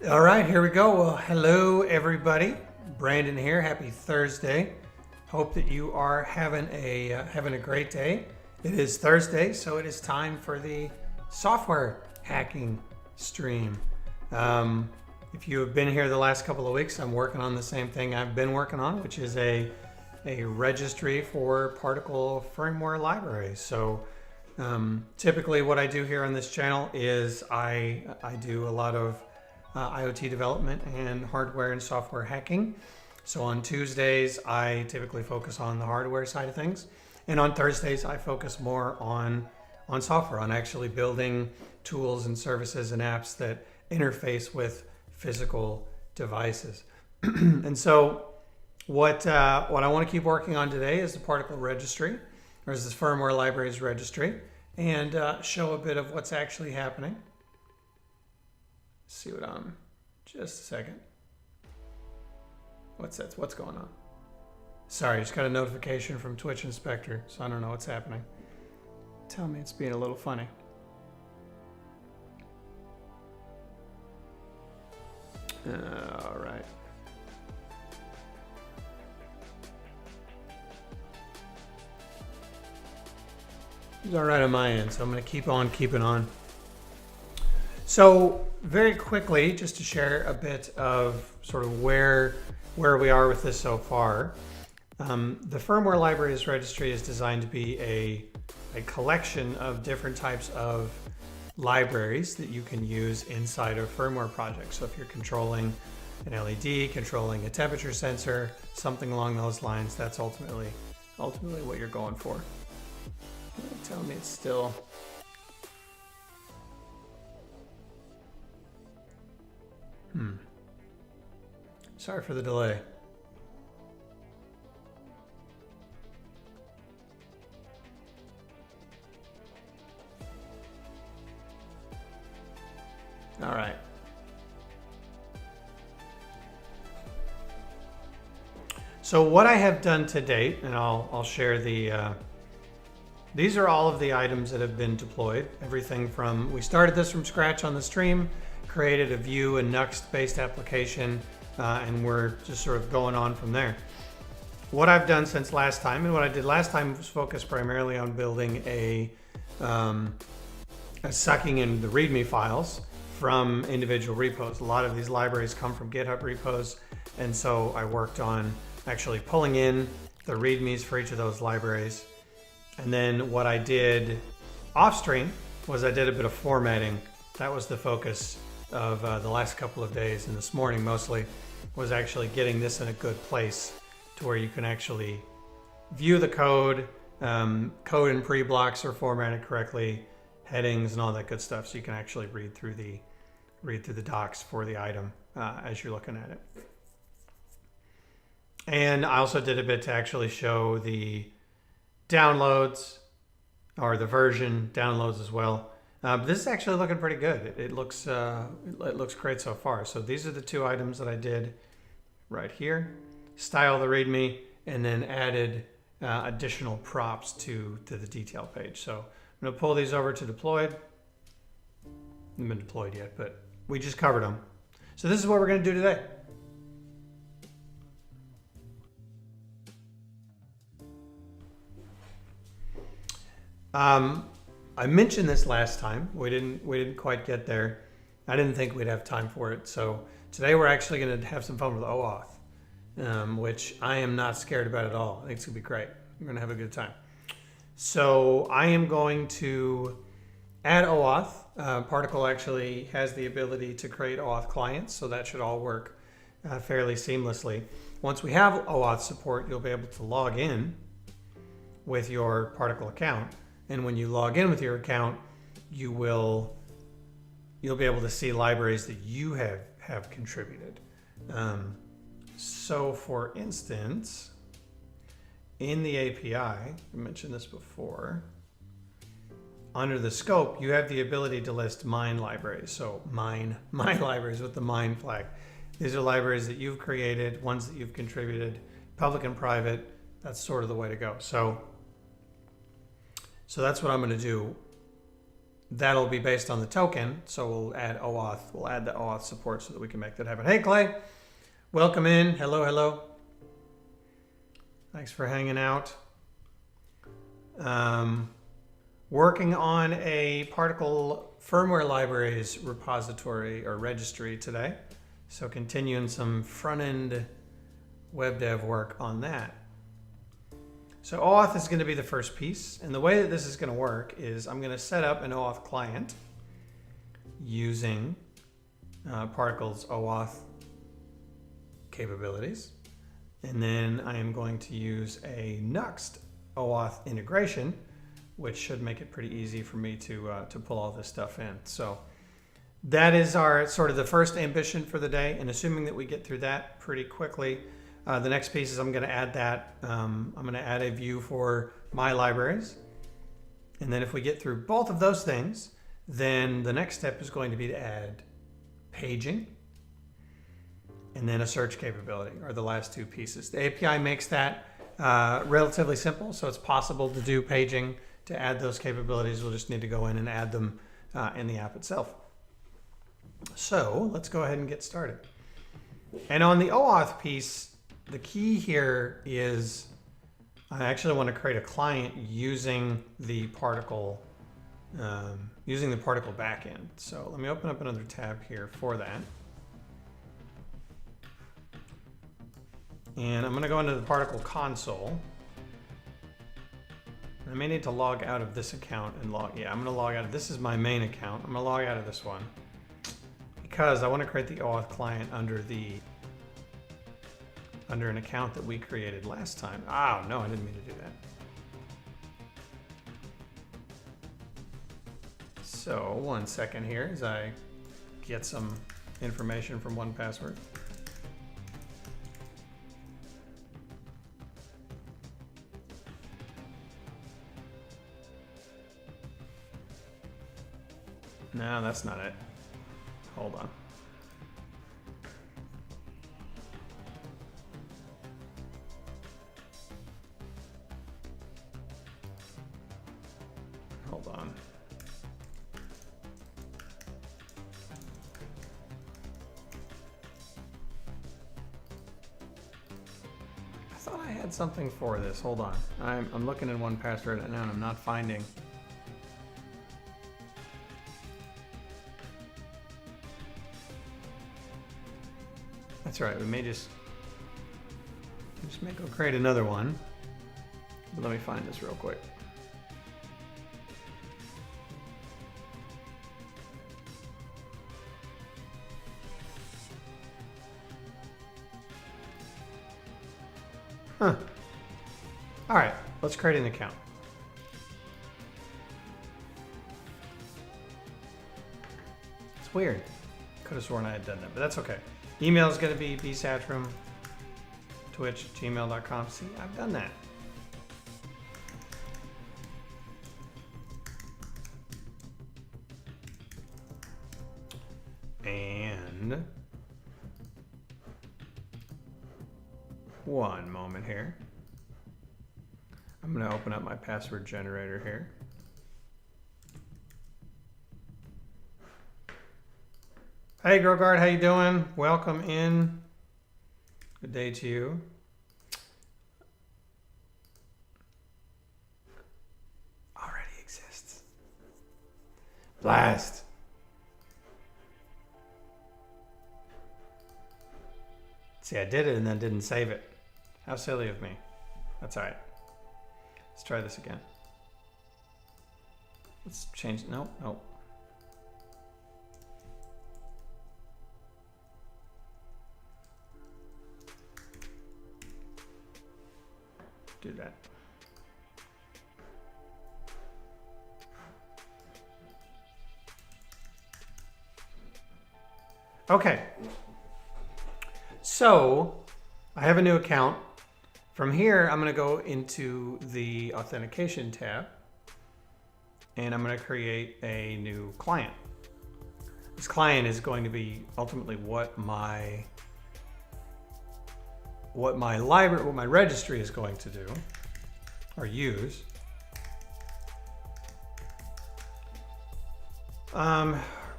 All right, here we go. Well, hello everybody. Brandon here. Happy Thursday. Hope that you are having a great day. It is Thursday, so it is time for the software hacking stream. If you have been here the last couple of weeks, I'm working on the same thing I've been working on, which is a registry for Particle Firmware libraries. So typically what I do here on this channel is I do a lot of IoT development and hardware and software hacking. So on Tuesdays, I typically focus on the hardware side of things. And on Thursdays, I focus more on software, on actually building tools and services and apps that interface with physical devices. And so what I want to keep working on today is the Particle registry, or is this firmware libraries registry, and show a bit of what's actually happening. See what I'm, just a second. What's going on? Sorry, just got a notification from Twitch Inspector, so I don't know what's happening. Tell me it's being a little funny. All right. It's all right on my end, so I'm going to keep on keeping on. So very quickly, just to share a bit of sort of where we are with this so far. The firmware libraries registry is designed to be a collection of different types of libraries that you can use inside of firmware projects. So if you're controlling an LED, controlling a temperature sensor, something along those lines, that's ultimately what you're going for. Tell me it's still... Sorry for the delay. All right. So what I have done to date, and I'll share the, these are all of the items that have been deployed. Everything from, we started this from scratch on the stream, created a Vuejs and Nuxtjs-based application, and we're just sort of going on from there. What I've done since last time, and what I did last time, was focus primarily on building a sucking in the README files from individual repos. A lot of these libraries come from GitHub repos, and so I worked on actually pulling in the READMEs for each of those libraries. And then what I did off stream was I did a bit of formatting. That was the focus of the last couple of days, and this morning mostly was actually getting this in a good place to where you can actually view the code. Code and pre-blocks are formatted correctly, headings and all that good stuff, so you can actually read through the docs for the item as you're looking at it. And I also did a bit to actually show the downloads, or the version downloads as well. This is actually looking pretty good. It looks great so far. So these are the two items that I did right here. Style the README, and then added additional props to the detail page. So I'm going to pull these over to deployed. Haven't been deployed yet, but we just covered them. So this is what we're going to do today. I mentioned this last time. We didn't quite get there. I didn't think we'd have time for it. So today we're actually going to have some fun with OAuth, which I am not scared about at all. I think it's going to be great. We're going to have a good time. So I am going to add OAuth. Particle actually has the ability to create OAuth clients, so that should all work fairly seamlessly. Once we have OAuth support, you'll be able to log in with your Particle account. And when you log in with your account, you'll be able to see libraries that you have contributed. So for instance, in the API, I mentioned this before, under the scope, you have the ability to list mine libraries. So mine libraries with the mine flag. These are libraries that you've created, ones that you've contributed, public and private. That's sort of the way to go. So that's what I'm going to do. that'll be based on the token. So we'll add OAuth. We'll add the OAuth support so that we can make that happen. Hey, Clay, welcome in. Hello, hello. Thanks for hanging out. Working on a Particle Firmware Libraries repository or registry today. So continuing some front-end web dev work on that. So OAuth is going to be the first piece. And the way that this is going to work is I'm going to set up an OAuth client using Particle's OAuth capabilities. And then I am going to use a Nuxt OAuth integration, which should make it pretty easy for me to pull all this stuff in. So that is our sort of the first ambition for the day. And assuming that we get through that pretty quickly, the next piece is I'm going to add that. I'm going to add a view for my libraries. And then if we get through both of those things, then the next step is going to be to add paging and then a search capability are the last two pieces. The API makes that relatively simple, so it's possible to do paging to add those capabilities. We'll just need to go in and add them in the app itself. So let's go ahead and get started. And on the OAuth piece, the key here is I actually want to create a client using the Particle backend. So let me open up another tab here for that. And I'm going to go into the Particle console. I may need to log out of this account and I'm going to log out of, this is my main account. I'm going to log out of this one because I want to create the OAuth client under an account that we created last time. Oh, no, I didn't mean to do that. So 1 second here as I get some information from 1Password. No, that's not it. Hold on. Hold on. I thought I had something for this. Hold on. I'm looking in 1Password and I'm not finding. That's right, we may just go create another one. But let me find this real quick. Huh. All right, let's create an account. It's weird. Could have sworn I had done that, but that's okay. Email is going to be bsatrum, twitch, gmail.com. See, I've done that. And one moment here. I'm going to open up my password generator here. Hey, Grogard, how you doing? Welcome in. Good day to you. Already exists. Blast. See, I did it and then didn't save it. How silly of me. That's all right. Let's try this again. Let's change. Nope, nope. Do that. Okay. So I have a new account. From here, I'm going to go into the authentication tab and I'm going to create a new client. This client is going to be ultimately what my registry is going to do or use.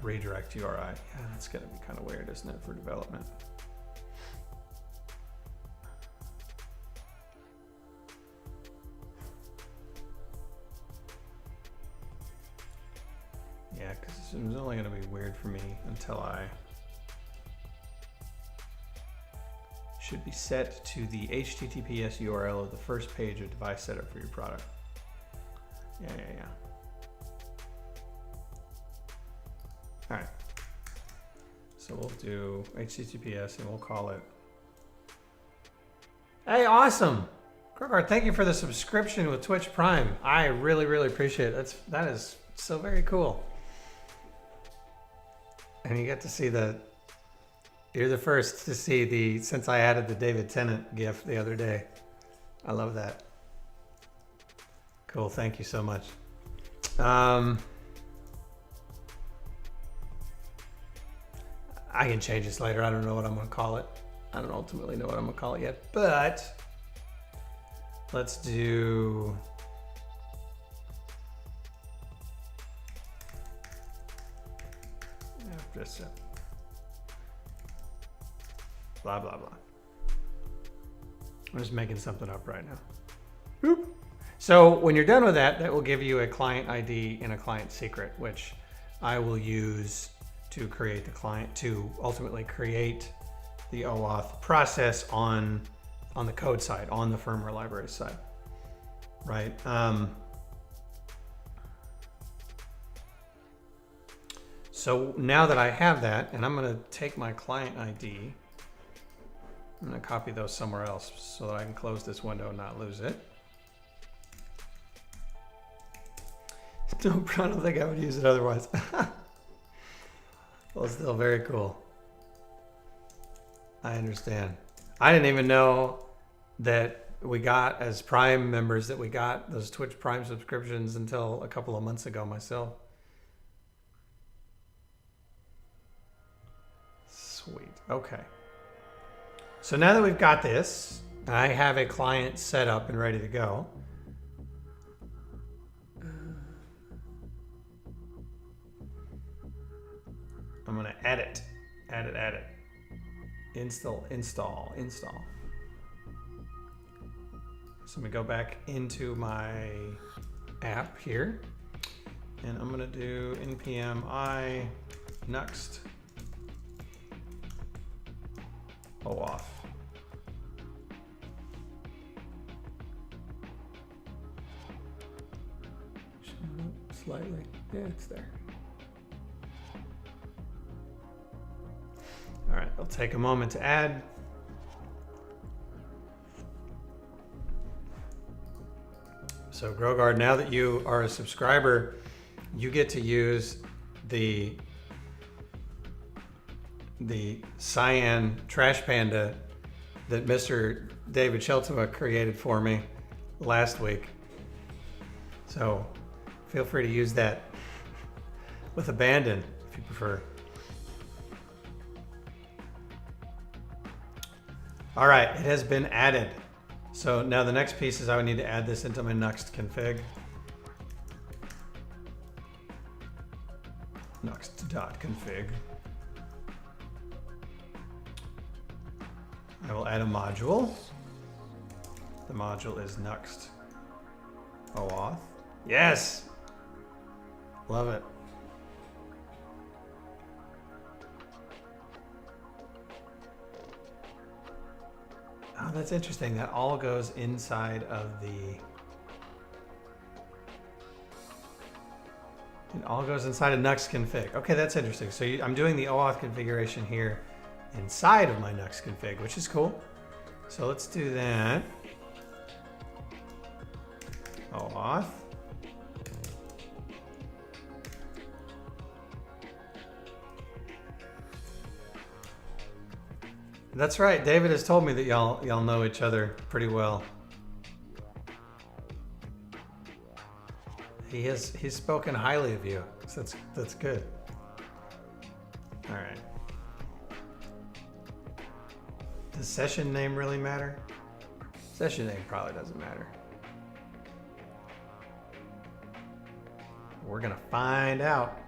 Redirect URI. Yeah, that's gonna be kind of weird, isn't it, for development? Yeah, because it's only gonna be weird for me until I should be set to the HTTPS URL of the first page of device setup for your product. Yeah. All right. So we'll do HTTPS and we'll call it. Hey, awesome. Grogard, thank you for the subscription with Twitch Prime. I really, really appreciate it. That is so very cool. And you get to see you're the first to see since I added the David Tennant GIF the other day. I love that. Cool, thank you so much. I can change this later. I don't know what I'm gonna call it. I don't ultimately know what I'm gonna call it yet, but let's do just blah, blah, blah. I'm just making something up right now. Boop. So when you're done with that, that will give you a client ID and a client secret, which I will use to create the client, to ultimately create the OAuth process on the code side, on the firmware library side, right? So now that I have that, and I'm gonna take my client ID, I'm gonna copy those somewhere else so that I can close this window and not lose it. No, I don't think I would use it otherwise. Well, still very cool. I understand. I didn't even know that we got, as Prime members, that we got those Twitch Prime subscriptions until a couple of months ago myself. Sweet. Okay. So now that we've got this, I have a client set up and ready to go. I'm going to edit. Install. So I'm going to go back into my app here, and I'm going to do npm I nuxt OAuth. Slightly. Yeah, it's there. All right, it'll take a moment to add. So Grogard, now that you are a subscriber, you get to use the cyan trash panda that Mr. David Sheltema created for me last week. So feel free to use that with abandon if you prefer. All right, it has been added. So now the next piece is I would need to add this into my Nuxt config. Nuxt.config. I will add a module. The module is Nuxt OAuth. Yes! Love it. Oh, that's interesting. That all goes inside of the... It all goes inside of Nuxt config. Okay, that's interesting. So I'm doing the OAuth configuration here inside of my Nuxt config, which is cool. So let's do that. OAuth. That's right. David has told me that y'all know each other pretty well. He's spoken highly of you. So that's good. All right. Does session name really matter? Session name probably doesn't matter. We're gonna find out.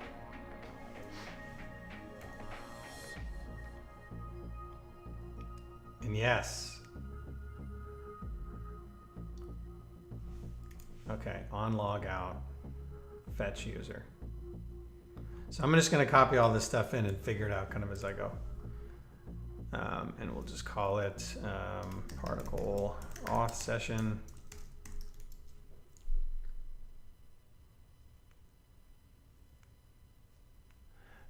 And yes. Okay, on log out, fetch user. So I'm just going to copy all this stuff in and figure it out kind of as I go. And we'll just call it particle auth session.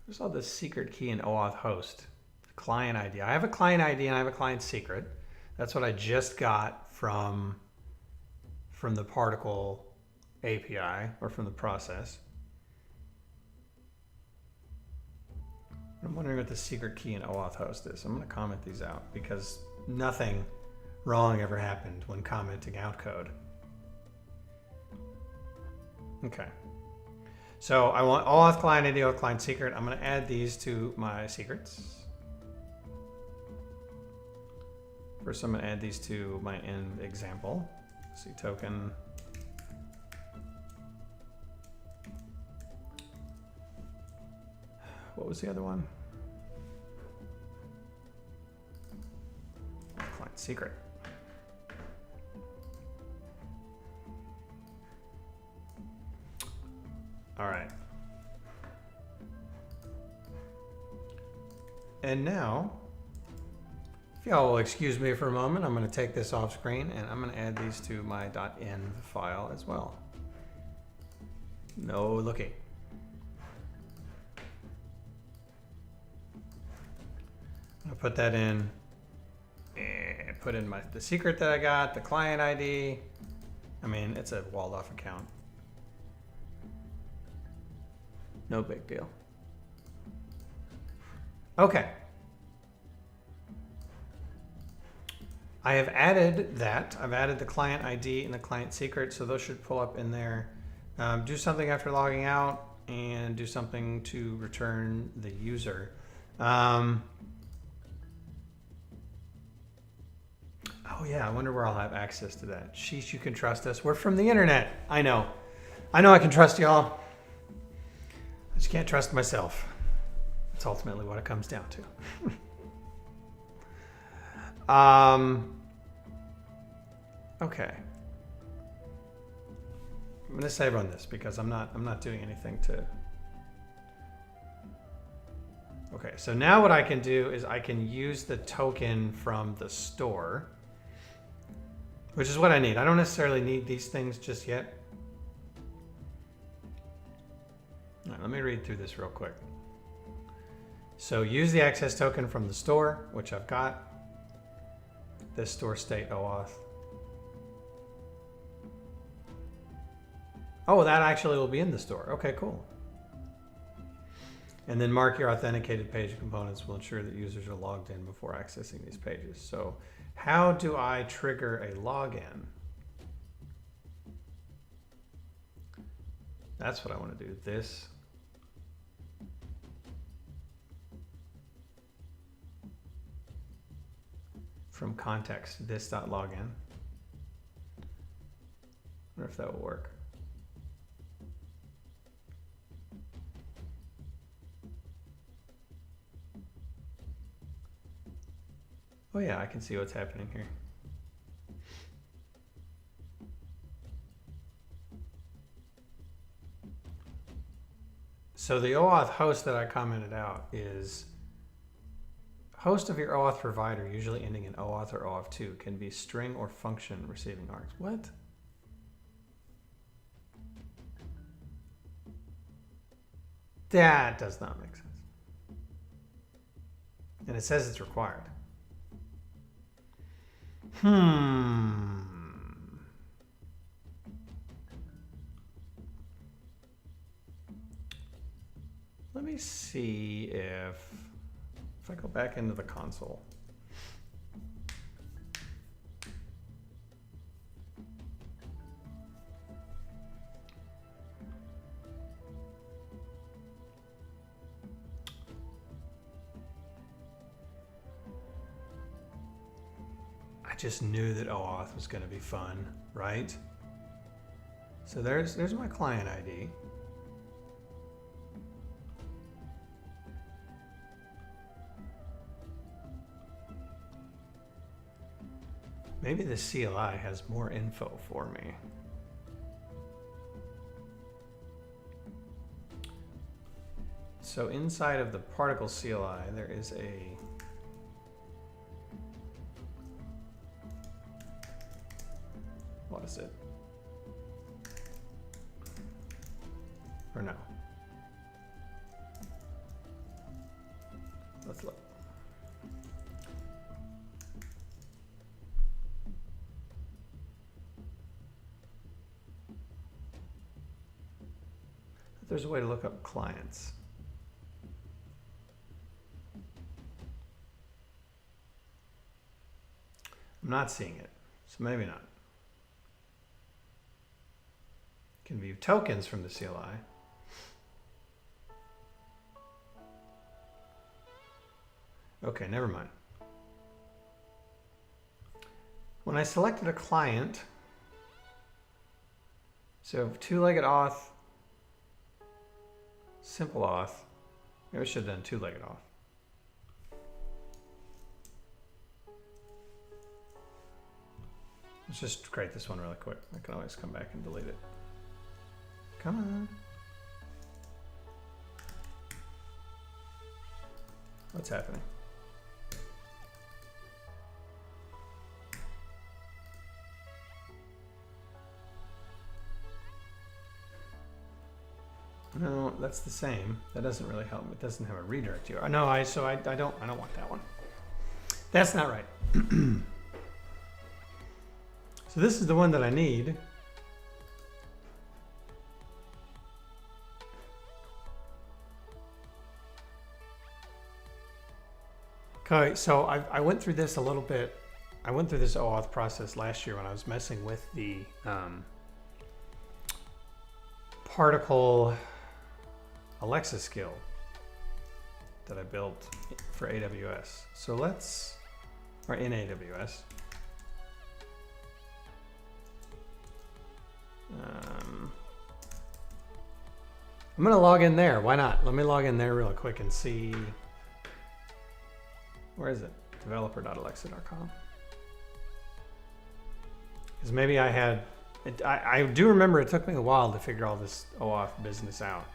There's all this secret key in OAuth host. Client ID. I have a client ID and I have a client secret. That's what I just got from the Particle API or from the process. I'm wondering what the secret key in OAuth host is. I'm going to comment these out because nothing wrong ever happened when commenting out code. Okay. So I want OAuth client ID, OAuth client secret. I'm going to add these to my secrets. First, I'm going to add these to my end example. See token. What was the other one? Client secret. All right. And now, if y'all will excuse me for a moment, I'm going to take this off screen and I'm going to add these to my .env file as well. No looking. I'll put that in and put in the secret that I got, the client ID. I mean, it's a walled off account. No big deal. Okay. I have added that. I've added the client ID and the client secret, so those should pull up in there. Do something after logging out and do something to return the user. Oh yeah, I wonder where I'll have access to that. Sheesh, you can trust us. We're from the internet. I know. I know I can trust y'all. I just can't trust myself. That's ultimately what it comes down to. Okay. I'm going to save on this because I'm not doing anything to. Okay, so now what I can do is I can use the token from the store, which is what I need. I don't necessarily need these things just yet. All right, let me read through this real quick. So use the access token from the store, which I've got. This store state OAuth. Oh, that actually will be in the store. Okay, cool. And then mark your authenticated page components will ensure that users are logged in before accessing these pages. So how do I trigger a login? That's what I want to do. This. From context, this.login. I wonder if that will work. Oh yeah, I can see what's happening here. So the OAuth host that I commented out is host of your OAuth provider, usually ending in OAuth or OAuth2, can be string or function receiving args. What? That does not make sense. And it says it's required. Let me see if I go back into the console. I just knew that OAuth was going to be fun, right? So there's my client ID. Maybe the CLI has more info for me. So inside of the particle CLI, there is a what is it? Or no? Let's look. There's a way to look up clients. I'm not seeing it, so maybe not. You can view tokens from the CLI. Okay, never mind. When I selected a client, so two-legged auth, simple auth, maybe I should have done two-legged auth. Let's just create this one really quick. I can always come back and delete it. Come on. What's happening? No, that's the same. That doesn't really help. It doesn't have a redirect URL. No, I don't want that one. That's not right. So this is the one that I need. Okay, so I went through this a little bit. I went through this OAuth process last year when I was messing with the Particle Alexa skill that I built for AWS. So let's, or in AWS. I'm gonna log in there. Why not? Let me log in there real quick and see. Where is it? Developer.alexa.com. Because maybe I had, I do remember it took me a while to figure all this OAuth business out.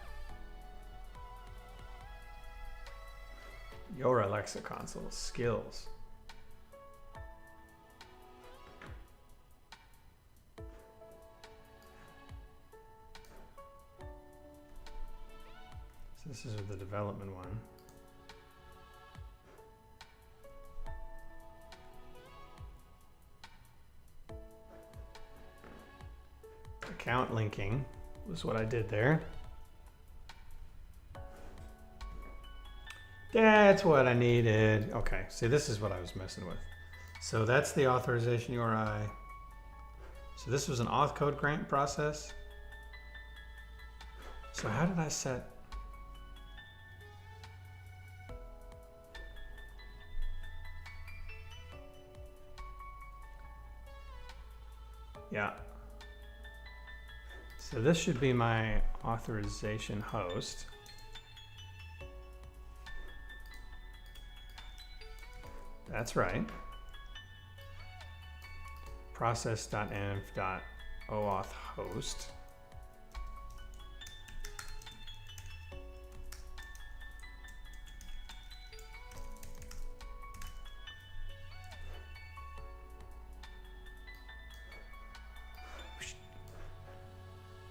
Your Alexa console skills. So this is the development one. Account linking was what I did there. That's what I needed. Okay, see, this is what I was messing with. So that's the authorization URI. So this was an auth code grant process. So how did I set? Yeah. So this should be my authorization host. That's right. Process.env.oauth host.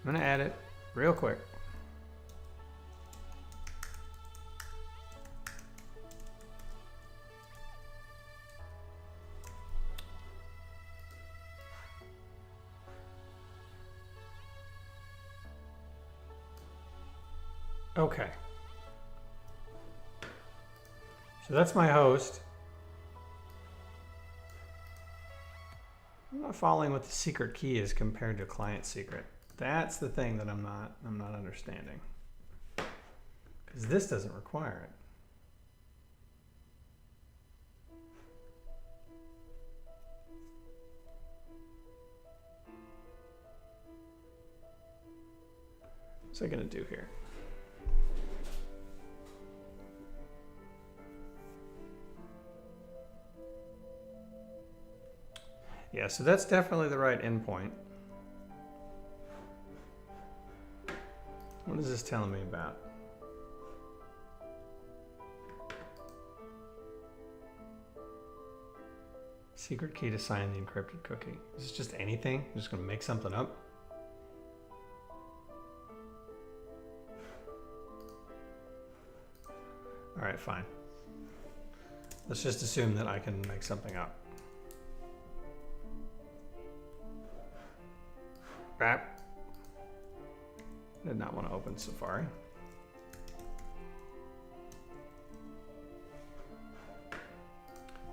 I'm gonna add it real quick. Okay. So that's my host. I'm not following what the secret key is compared to client secret. That's the thing that I'm not understanding. Because this doesn't require it. What's I gonna do here? Yeah, so that's definitely the right endpoint. What is this telling me about? Secret key to sign the encrypted cookie. Is this just anything? I'm just gonna make something up? All right, fine. Let's just assume that I can make something up. Bap. Did not want to open Safari.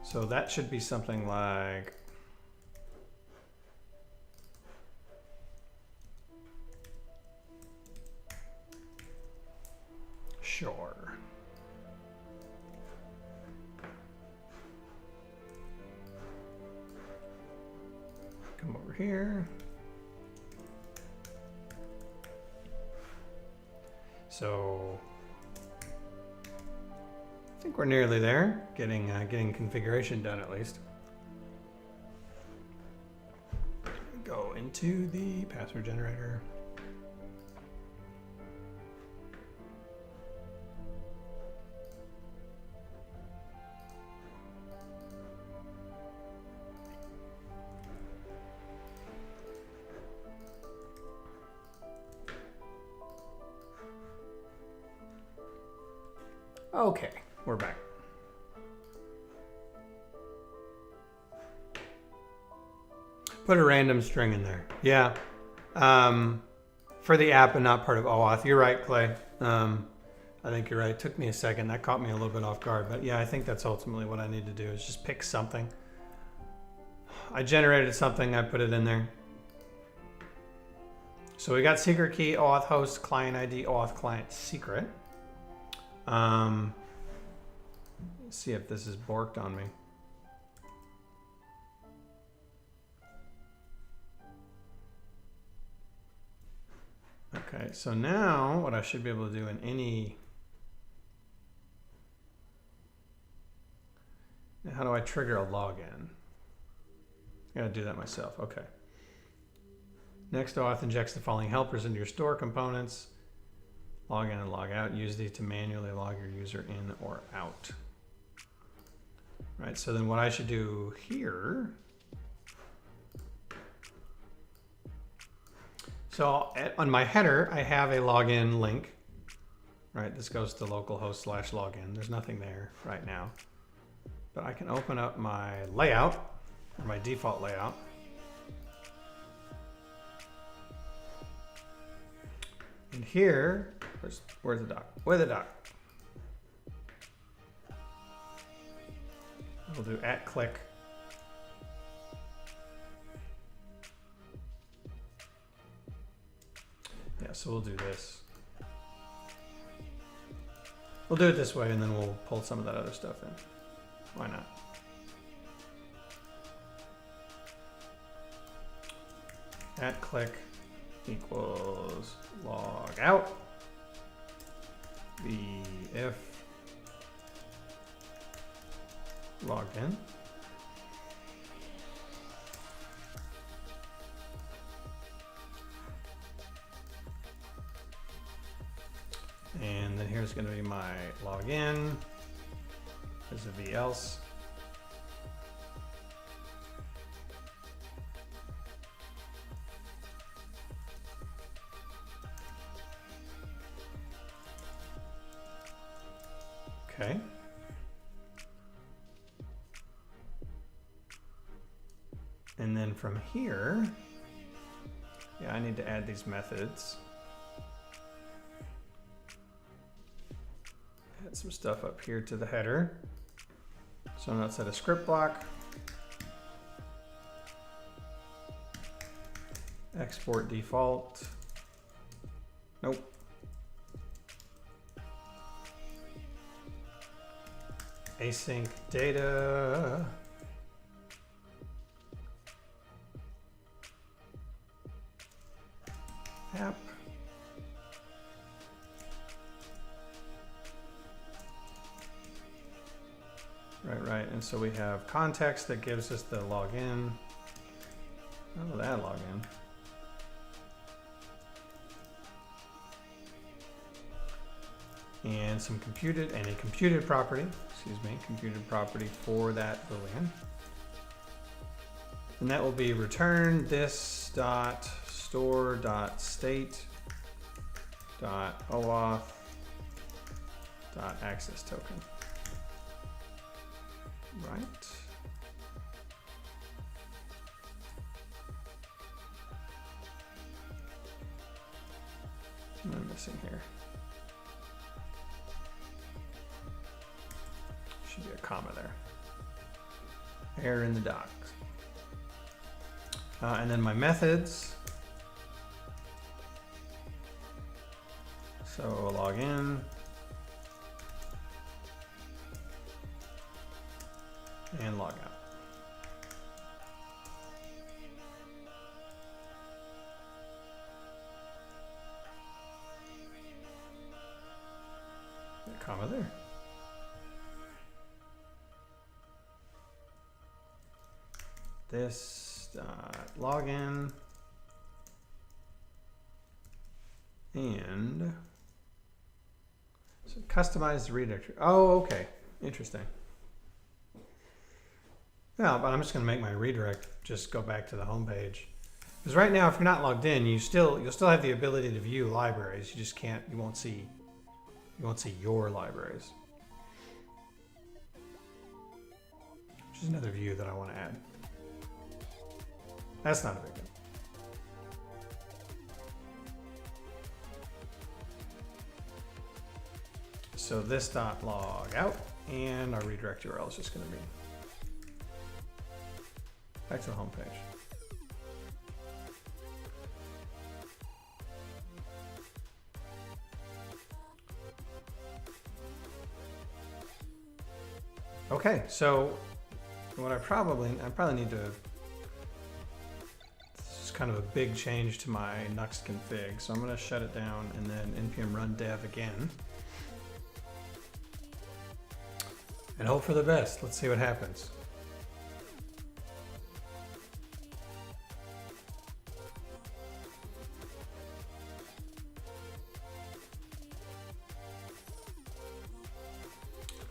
So that should be something like sure. Come over here. So I think we're nearly there, getting configuration done at least. Go into the password generator. Okay, we're back. Put a random string in there. Yeah. For the app and not part of OAuth. You're right, Clay. I think you're right. It took me a second. That caught me a little bit off guard. But yeah, I think that's ultimately what I need to do is just pick something. I generated something. I put it in there. So we got secret key, auth host, client ID, auth client secret. Let's see if this is borked on me. Okay, so now what I should be able to do in any... Now how do I trigger a login? I gotta do that myself, okay. Next, auth injects the following helpers into your store components. Log in and log out. Use these to manually log your user in or out. Right, so then what I should do here. So on my header, I have a login link. Right, this goes to localhost/login. There's nothing there right now. But I can open up my layout, or my default layout. And here, where's the doc? Where's the doc? We'll do @click. Yeah, so we'll do this. We'll do it this way and then we'll pull some of that other stuff in. Why not? @click equals log out. If logged in. And then here's going to be my login. There's a VElse. Okay. And then from here, yeah, I need to add these methods. Add some stuff up here to the header. So now set a script block. Export default. Nope. Async data. App. Right. And so we have context that gives us the login. Oh, that login. And some computed, and a computed property, computed property for that Boolean. And that will be return this dot store dot state dot OAuth dot access token. Right. What am I missing here? Should be a comma there. Error in the docs. And then my methods. So log in. And log out. A comma there. This login and so customize the redirectory. Oh, okay, interesting. Yeah, but I'm just going to make my redirect just go back to the home page. Because right now, if you're not logged in, you'll still have the ability to view libraries. You just can't. You won't see your libraries. Which is another view that I want to add. That's not a big deal. So this dot log out, and our redirect URL is just going to be back to the home page. Okay, so what I probably need to. Kind of a big change to my Nuxt config, so I'm going to shut it down and then npm run dev again and hope for the best. Let's see what happens.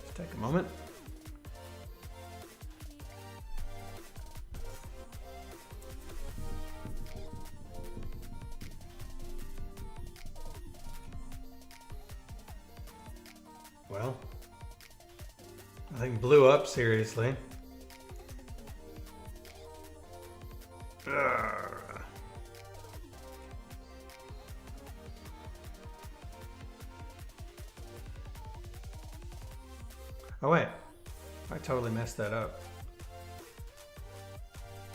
Just take a moment. Well, I think blew up seriously. Oh wait, I totally messed that up.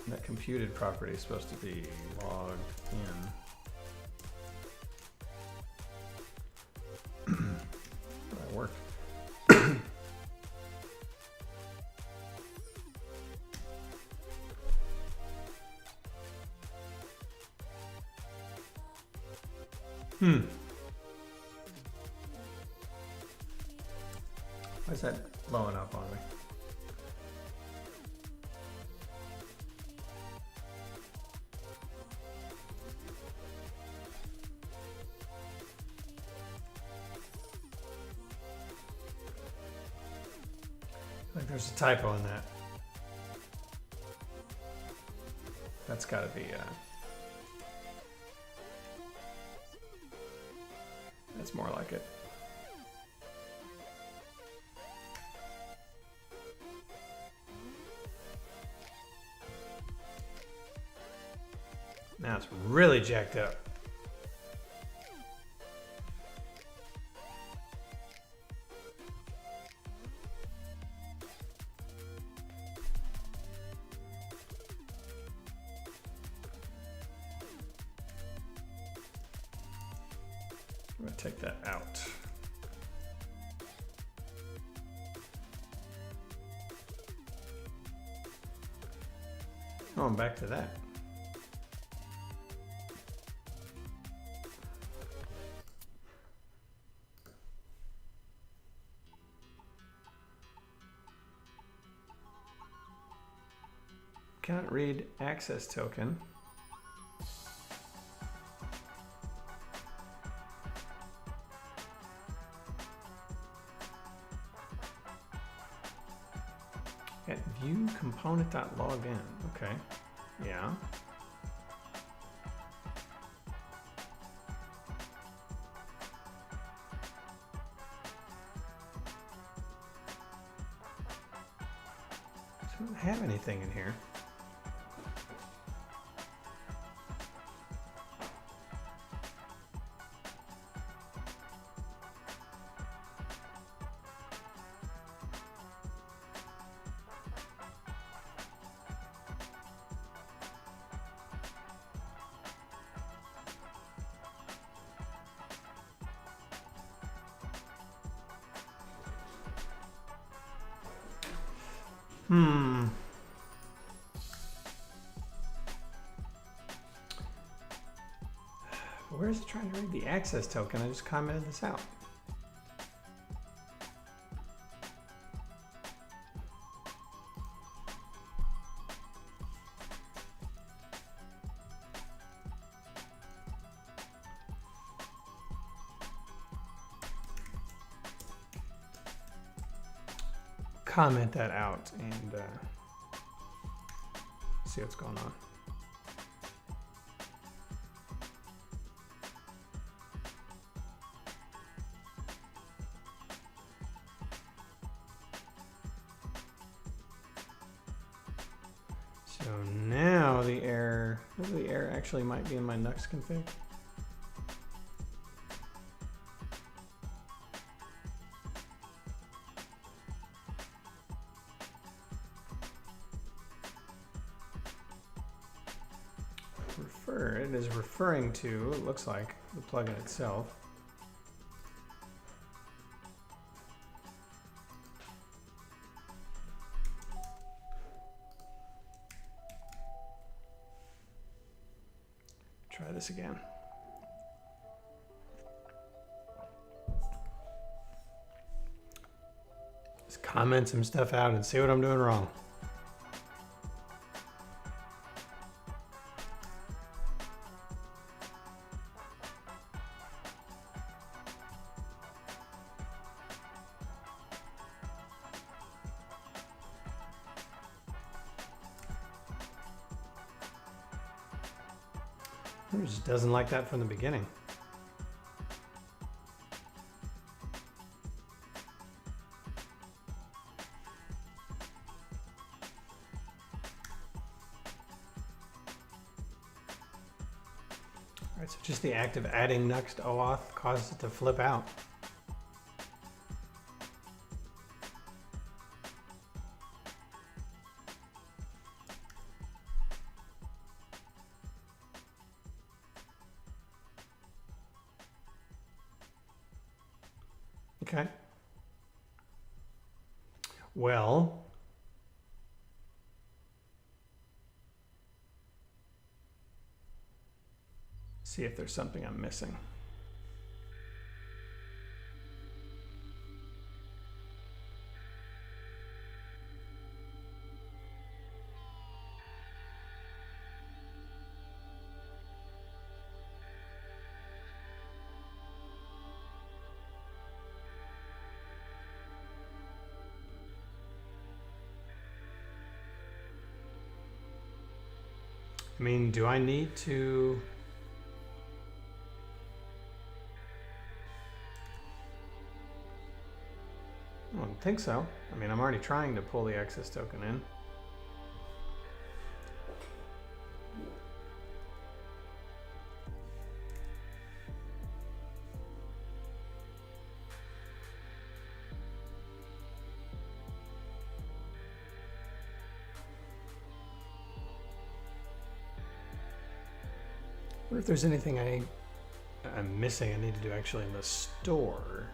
That computed property is supposed to be logged in. That worked. Why is that blowing up on me? I think there's a typo in that. That's got to be that's more like it. Now it's really jacked up. I'm going to take that out. Oh, I'm back to that. Cannot read access token. At view component.login. Okay. Yeah. So I don't have anything in here. Where's it trying to read the access token? I just commented this out. Comment that out and see what's going on. So now the error, maybe the error actually might be in my Nux config. It is referring to, it looks like, the plugin itself. Try this again. Just comment some stuff out and see what I'm doing wrong. It just doesn't like that from the beginning. All right, so just the act of adding Nux to OAuth causes it to flip out. Okay. Well, see if there's something I'm missing. I mean, do I need to? I don't think so. I mean, I'm already trying to pull the access token in. I wonder if there's anything I'm missing I need to do actually in the store.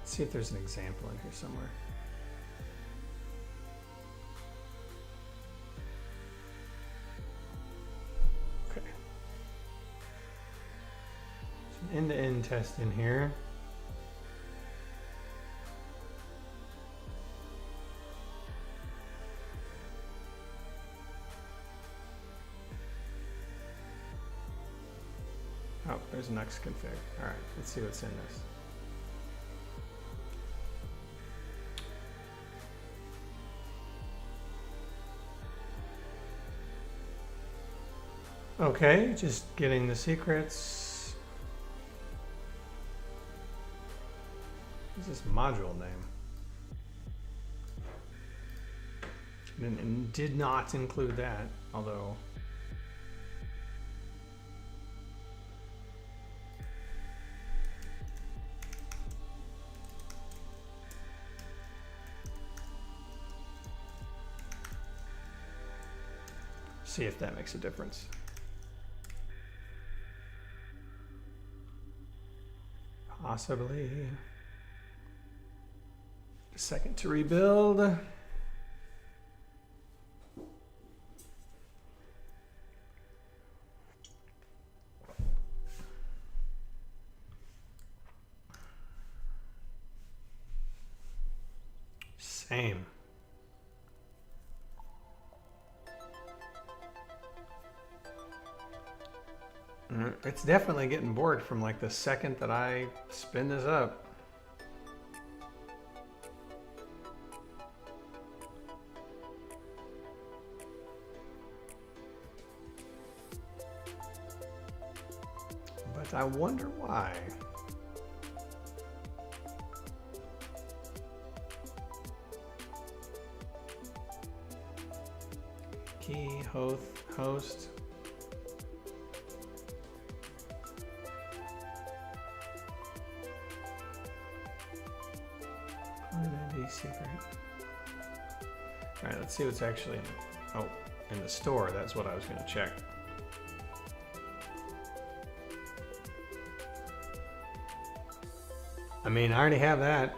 See if there's an example in here somewhere. Okay. end-to-end test in here. Oh, there's Nux config. All right, let's see what's in this. Okay, just getting the secrets. What's this module name? And did not include that, although. See if that makes a difference. Possibly. A second to rebuild. Same. It's definitely getting bored from like the second that I spin this up. But I wonder why. Key, host. Secret. All right, let's see what's actually in the store. That's what I was going to check. I mean, I already have that.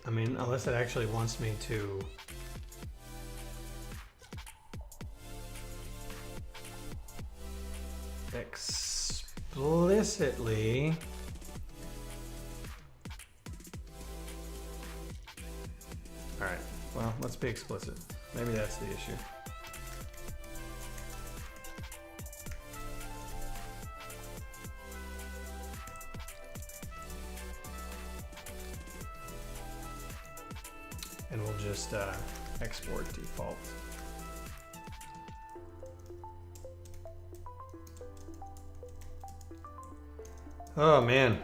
I mean, unless it actually wants me to explicitly all right, well, let's be explicit. Maybe that's the issue. And we'll just export default. Oh man.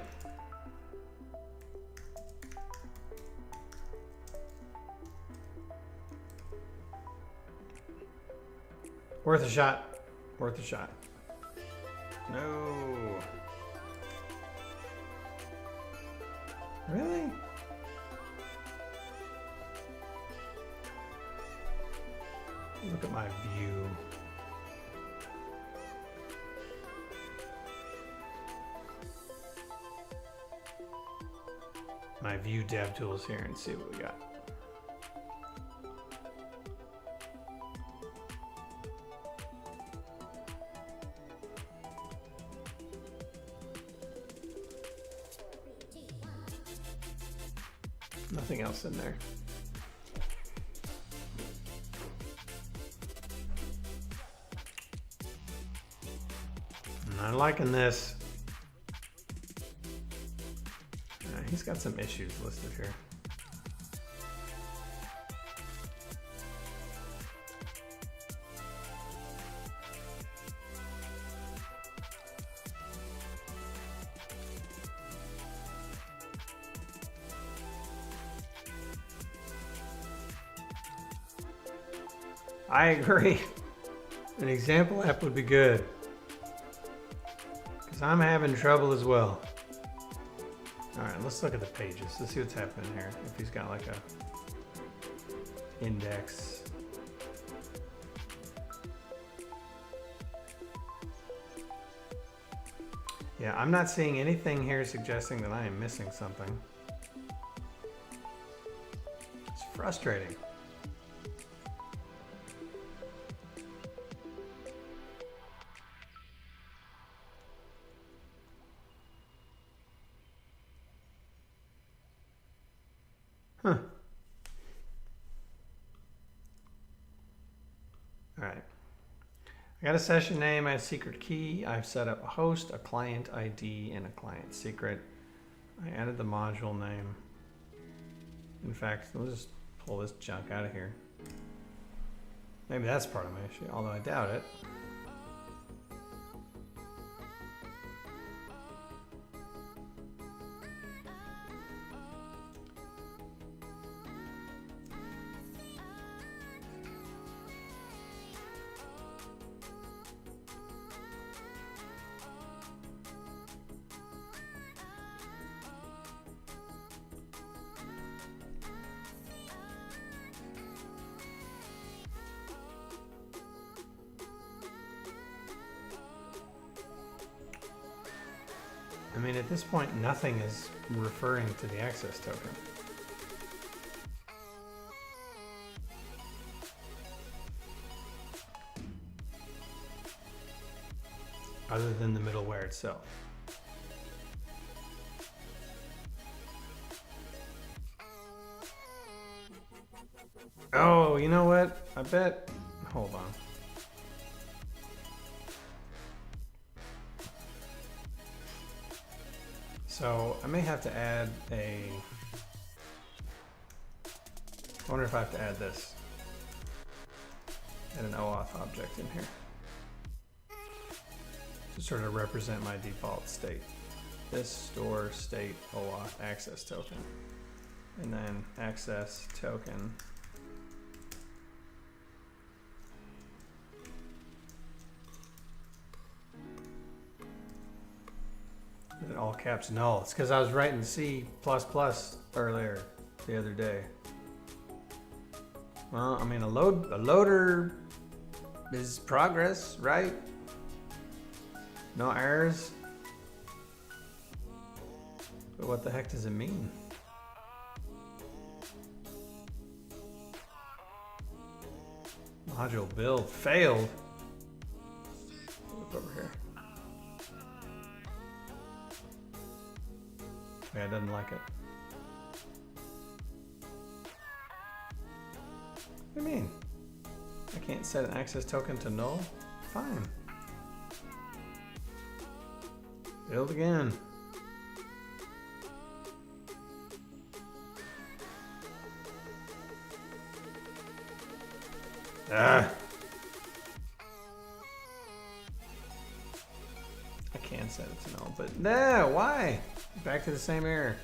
Worth a shot. Worth a shot. No. Really? Look at my view. My view dev tools here and see what we got. Nothing else in there. I'm not liking this. He's got some issues listed here. I agree. An example app would be good. Because I'm having trouble as well. Alright, let's look at the pages. Let's see what's happening here. If he's got like a index. Yeah, I'm not seeing anything here suggesting that I am missing something. It's frustrating. Huh. All right. I got a session name, I have secret key, I've set up a host, a client ID, and a client secret. I added the module name. In fact, let's just pull this junk out of here. Maybe that's part of my issue, although I doubt it. I mean, at this point, nothing is referring to the access token. Other than the middleware itself. Oh, you know what? I bet, hold on. So I may have to add I wonder if I have to add this. Add an OAuth object in here. To sort of represent my default state. This store state OAuth access token. And then access token. All caps null. It's because I was writing C++ earlier the other day. Well, I mean, a loader is progress, right? No errors. But what the heck does it mean? Module build failed. Look over here. Yeah, it doesn't like it. What do you mean? I can't set an access token to null? Fine. Build again. Ah. I can set it to null, but no, why? Back to the same error.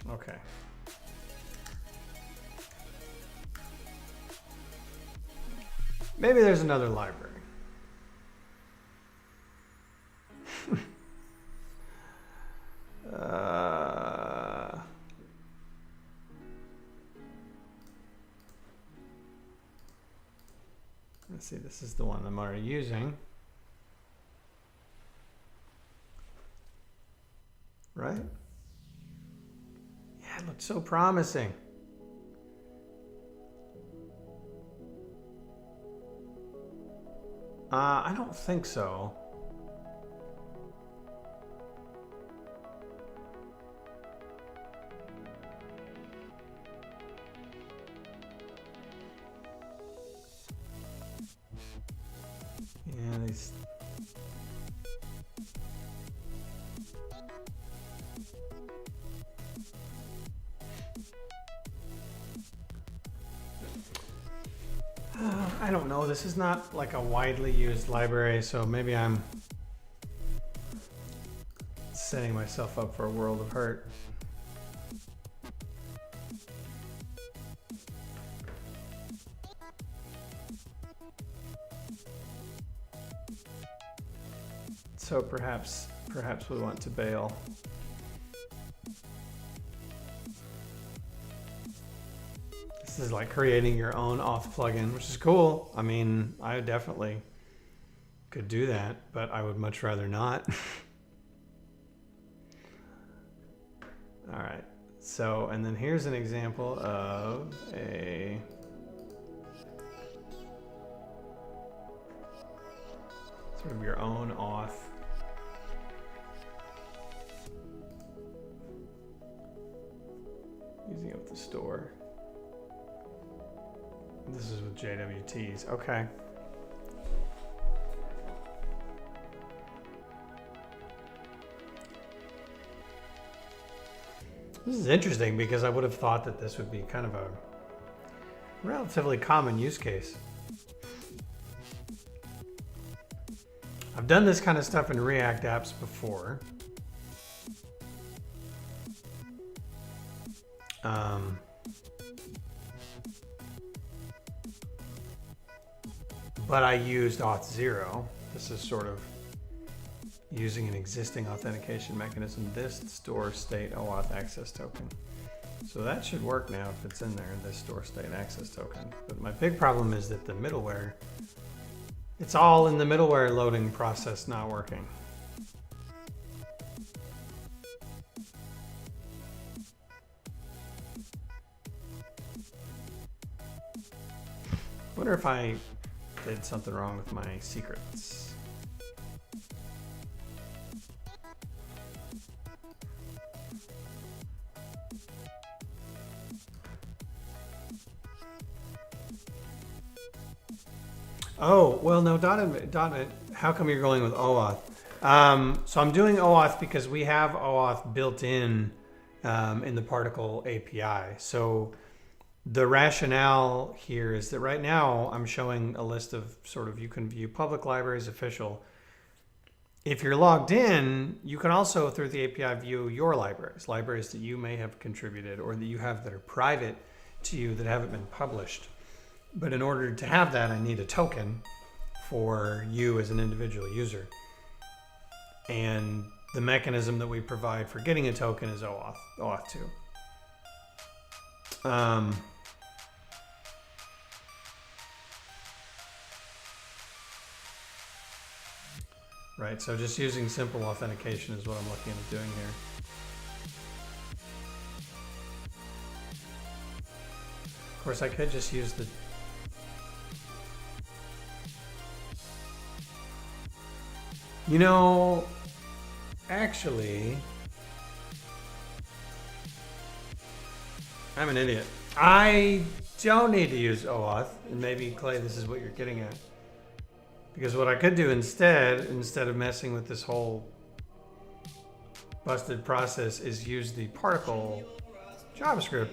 Okay. Maybe there's another library. Let's see, this is the one I'm already using. Right? Yeah, it looks so promising. I don't think so. Yeah, these. I don't know. This is not like a widely used library, so maybe I'm setting myself up for a world of hurt. So perhaps perhaps we want to bail. This is like creating your own auth plugin, which is cool. I mean, I definitely could do that, but I would much rather not. All right, so, and then here's an example of a sort of your own auth. Using it with the store. This is with JWTs. Okay. This is interesting because I would have thought that this would be kind of a relatively common use case. I've done this kind of stuff in React apps before. But I used auth0. This is sort of using an existing authentication mechanism. This store state OAuth access token. So that should work now if it's in there, this store state access token. But my big problem is that the middleware, it's all in the middleware loading process not working. I wonder if I did something wrong with my secrets. Oh, well, no, .NET, how come you're going with OAuth? So I'm doing OAuth because we have OAuth built in the Particle API. So the rationale here is that right now I'm showing a list of sort of, you can view public libraries, official. If you're logged in, you can also through the API view your libraries that you may have contributed or that you have that are private to you that haven't been published. But in order to have that, I need a token for you as an individual user. And the mechanism that we provide for getting a token is OAuth, auth2. Right, so just using simple authentication is what I'm looking at doing here. Of course, I could just use the... You know, actually, I'm an idiot. I don't need to use OAuth, and maybe, Clay, this is what you're getting at. Because what I could do instead of messing with this whole busted process, is use the Particle JavaScript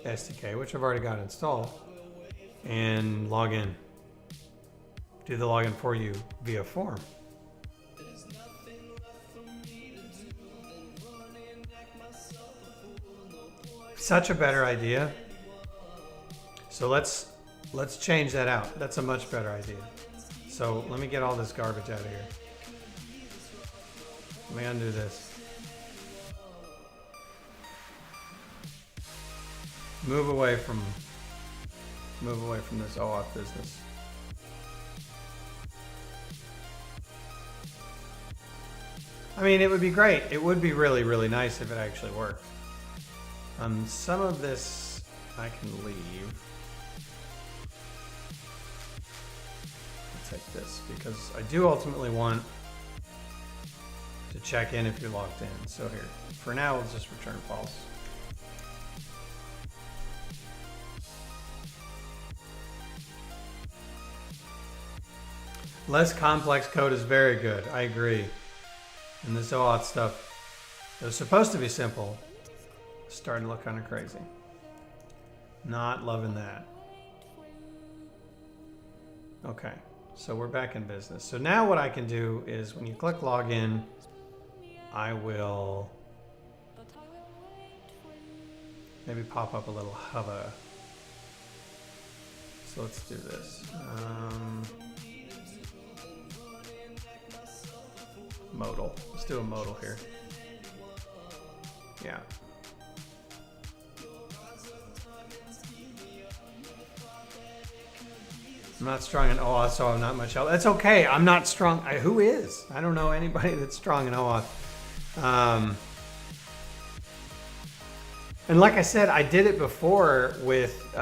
SDK, which I've already got installed, and log in. Do the login for you via form. Such a better idea. So let's change that out. That's a much better idea. So let me get all this garbage out of here. Let me undo this. Move away from this OAuth business. I mean, it would be great. It would be really, really nice if it actually worked. Some of this I can leave. I'll take this because I do ultimately want to check in if you're logged in. So here, for now, we'll just return false. Less complex code is very good. I agree. And this OAuth stuff, it was supposed to be simple. Starting to look kind of crazy. Not loving that. Okay, so we're back in business. So now what I can do is when you click login, I will maybe pop up a little hover. So let's do this. Modal. Let's do a modal here. Yeah. I'm not strong in OAuth, so I'm not much help. That's okay. I'm not strong. Who is? I don't know anybody that's strong in OAuth. And like I said, I did it before with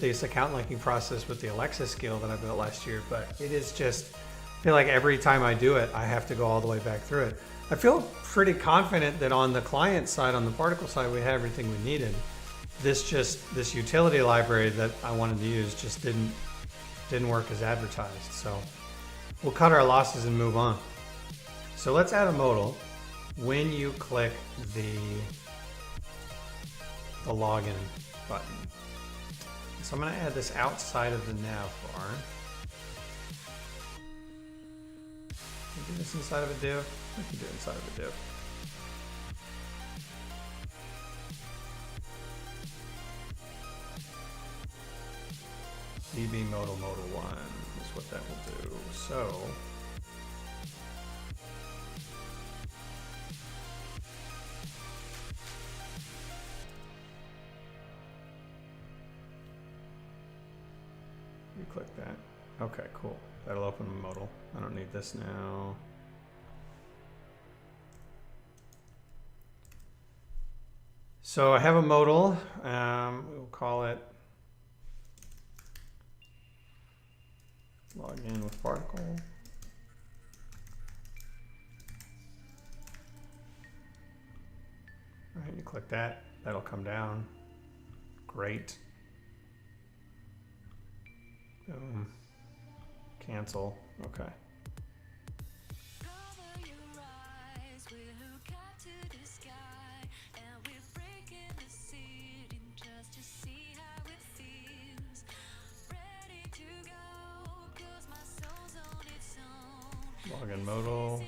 this account linking process with the Alexa skill that I built last year. But it is just, I feel like every time I do it, I have to go all the way back through it. I feel pretty confident that on the client side, on the Particle side, we have everything we needed. This utility library that I wanted to use just didn't work as advertised. So we'll cut our losses and move on. So let's add a modal. When you click the login button. So I'm going to add this outside of the nav bar. Can we do this inside of a div? We can do it inside of a div. db modal 1 is what that will do. So you click that. Okay, cool. That'll open the modal. I don't need this now. So I have a modal. We'll call it log in with Particle. All right, you click that. That'll come down. Great. Boom. Cancel. Okay. Login modal.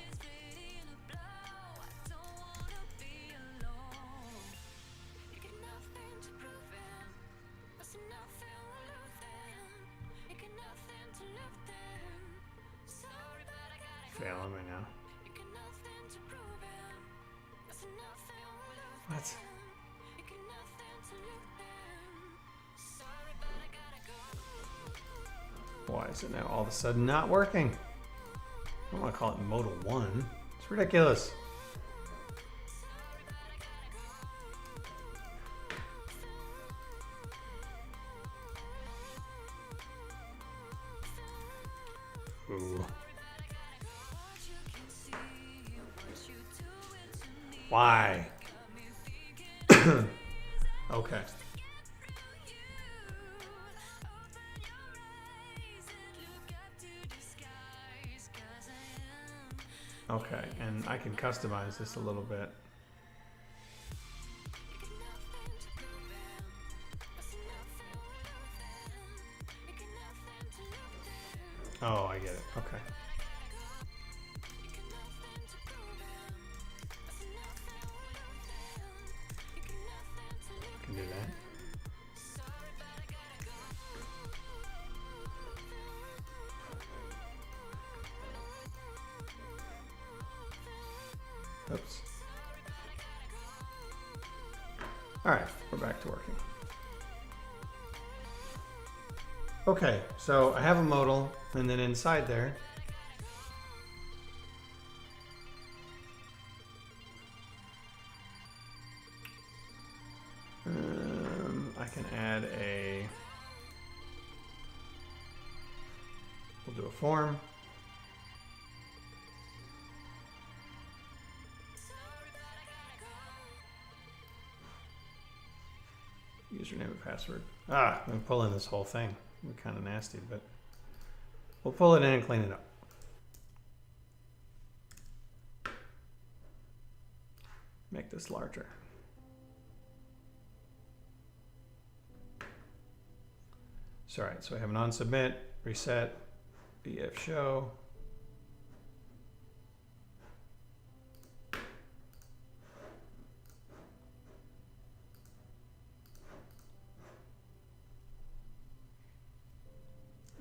Failing me now. What? Why is it now all of a sudden not working? I don't want to call it modal 1. It's ridiculous. Ooh. Why? Okay. Okay, and I can customize this a little bit. Oh, I get it. Okay. Can do that. Oops. All right, we're back to working. Okay, so I have a modal, and then inside there, I can add we'll do a form. Username and password. I'm pulling this whole thing. We're kind of nasty, but we'll pull it in and clean it up. Make this larger. So, all right, so I have an on submit, reset, bf show.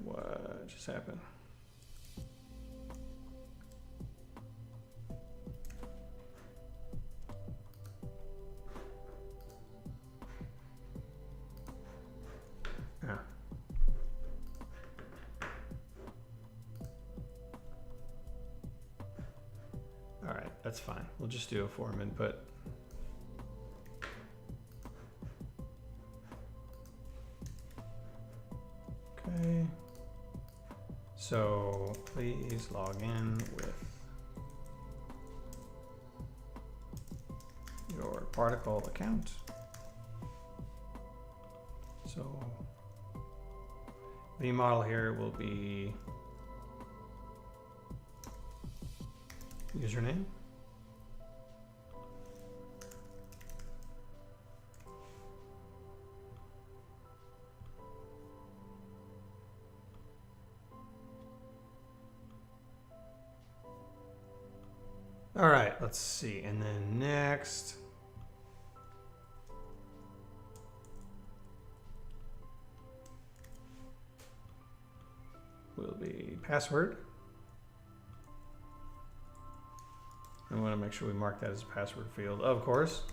What just happened? that's fine. We'll just do a form input. Okay. So please log in with your Particle account. So the model here will be username. All right, let's see. And then next, will be password. I want to make sure we mark that as a password field, of course.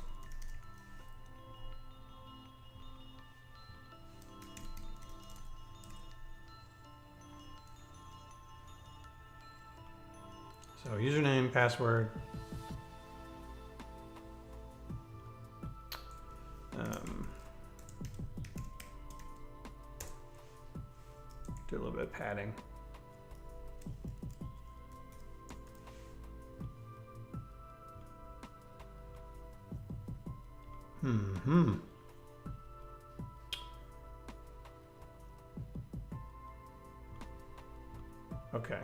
So username, password. Do a little bit of padding. Okay.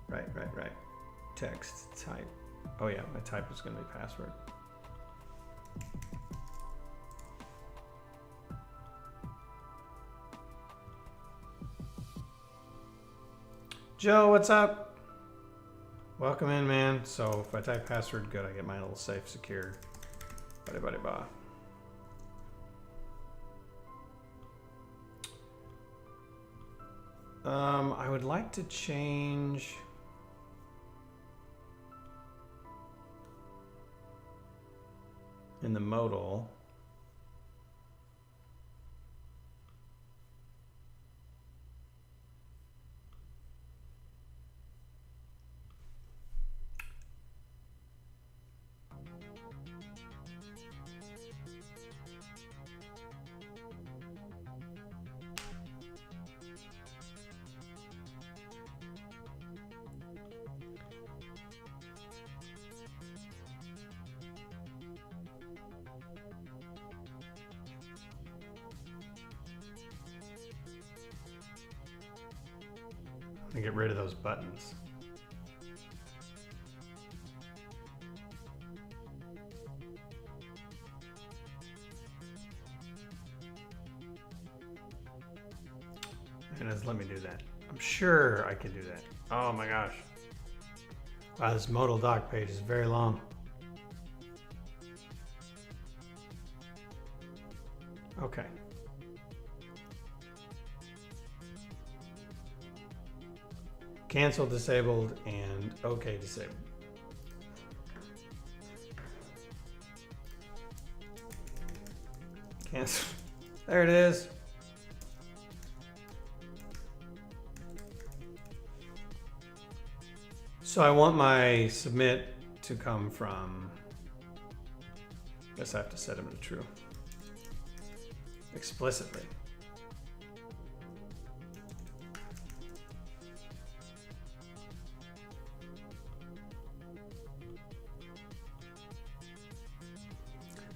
Right. Text type. Oh yeah, my type is going to be password. Joe, what's up? Welcome in, man. So if I type password, good, I get my little safe, secure. Buddy, bah. I would like to change in the modal. To get rid of those buttons. And let me do that. I'm sure I can do that. Oh my gosh. Wow, this modal doc page is very long. Okay. Cancel disabled and OK disabled. Cancel. There it is. So I want my submit to come from, I guess I have to set them to true explicitly.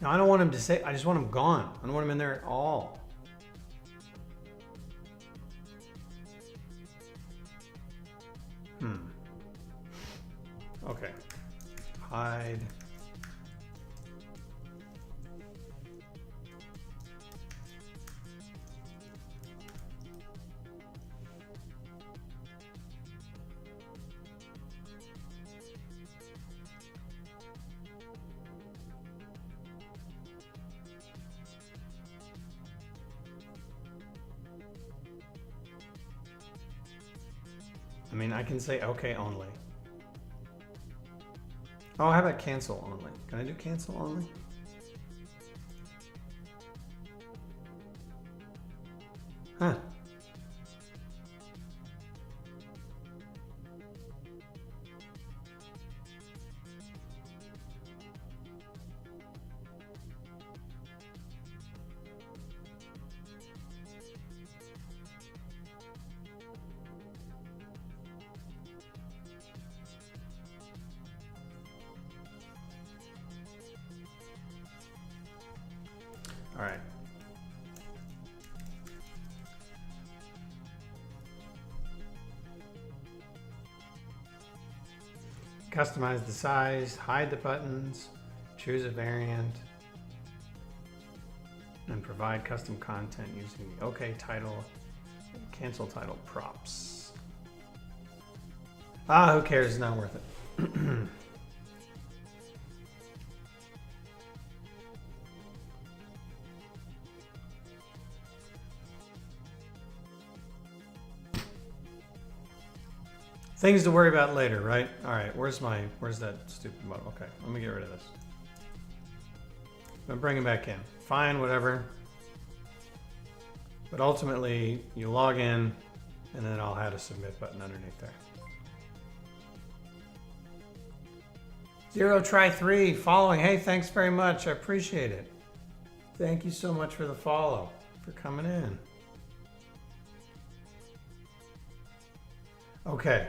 Now I don't want him to say, I just want him gone. I don't want him in there at all. Okay. Hide. I mean, I can say okay only. Oh, how about cancel only? Can I do cancel only? Huh. All right. Customize the size, hide the buttons, choose a variant, and provide custom content using the OK title and cancel title props. Ah, who cares? It's not worth it. Things to worry about later, right? All right, where's that stupid model? Okay, let me get rid of this. I'm bringing it back in. Fine, whatever. But ultimately, you log in, and then I'll add a submit button underneath there. 0try3 following. Hey, thanks very much. I appreciate it. Thank you so much for the follow, for coming in. Okay.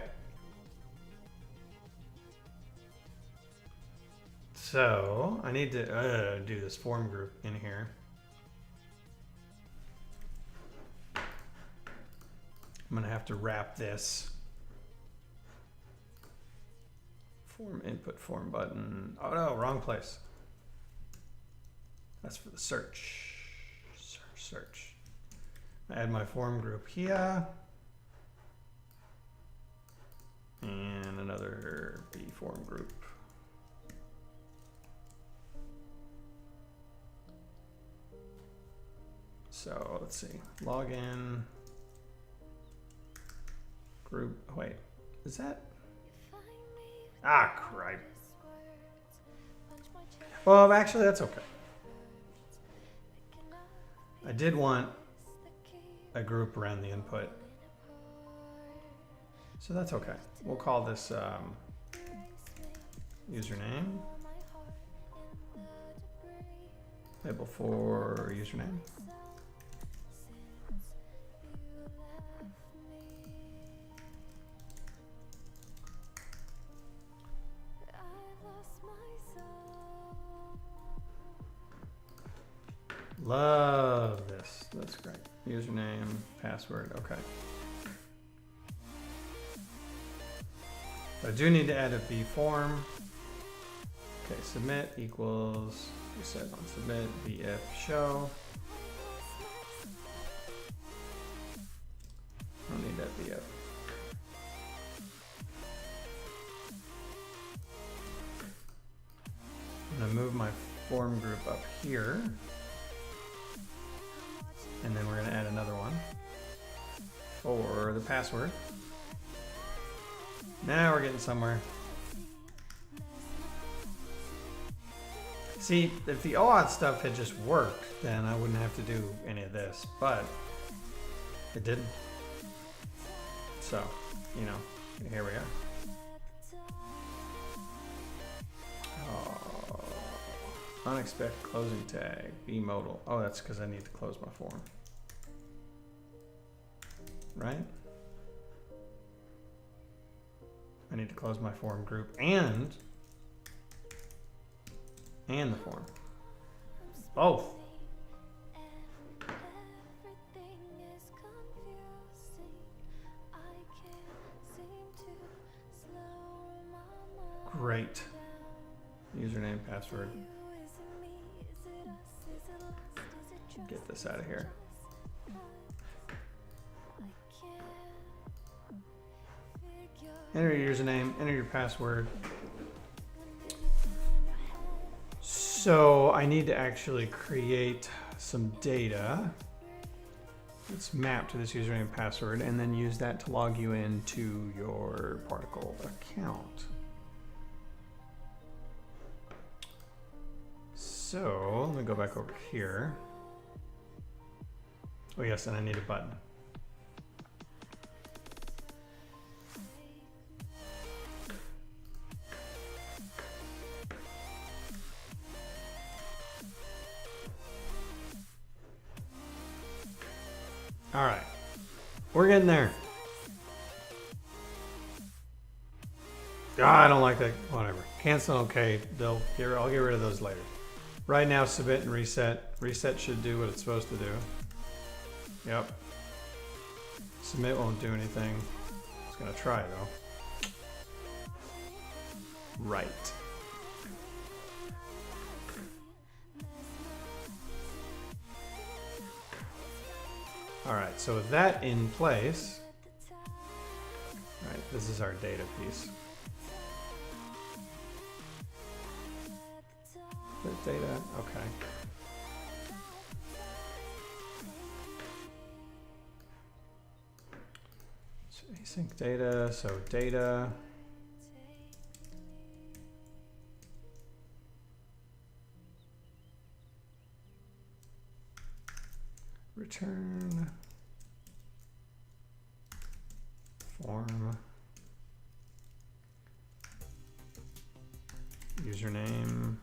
So I need to do this form group in here. I'm gonna have to wrap this form input form button. Oh no, wrong place. That's for the search. Search. Add my form group here. And another B form group. So let's see, login, group, wait, is that? Ah, crap. Well, actually, that's okay. I did want a group around the input. So that's okay. We'll call this username. Label for username. Love this. That's great. Username, password. Okay. I do need to add a B form. Okay, submit equals, we said on submit, bf show. I don't need that bf. I'm gonna move my form group up here. And then we're gonna add another one for the password. Now we're getting somewhere. See, if the OAuth stuff had just worked, then I wouldn't have to do any of this, but it didn't. So, you know, here we are. Oh, unexpected closing tag, bmodal. Oh, that's because I need to close my form. Right? I need to close my form group and the form. Both. Great. Username, password. Get this out of here. Enter your username, enter your password. So I need to actually create some data that's mapped to this username and password, and then use that to log you into your Particle account. So let me go back over here. Oh yes, and I need a button. All right, we're getting there. I don't like that. Whatever. Cancel. Okay, I'll get rid of those later. Right now, submit and reset. Reset should do what it's supposed to do. Yep. Submit won't do anything. It's gonna try though. Right. All right, so with that in place, all right, this is our data piece. There's data, okay. So async data, so data. Return form username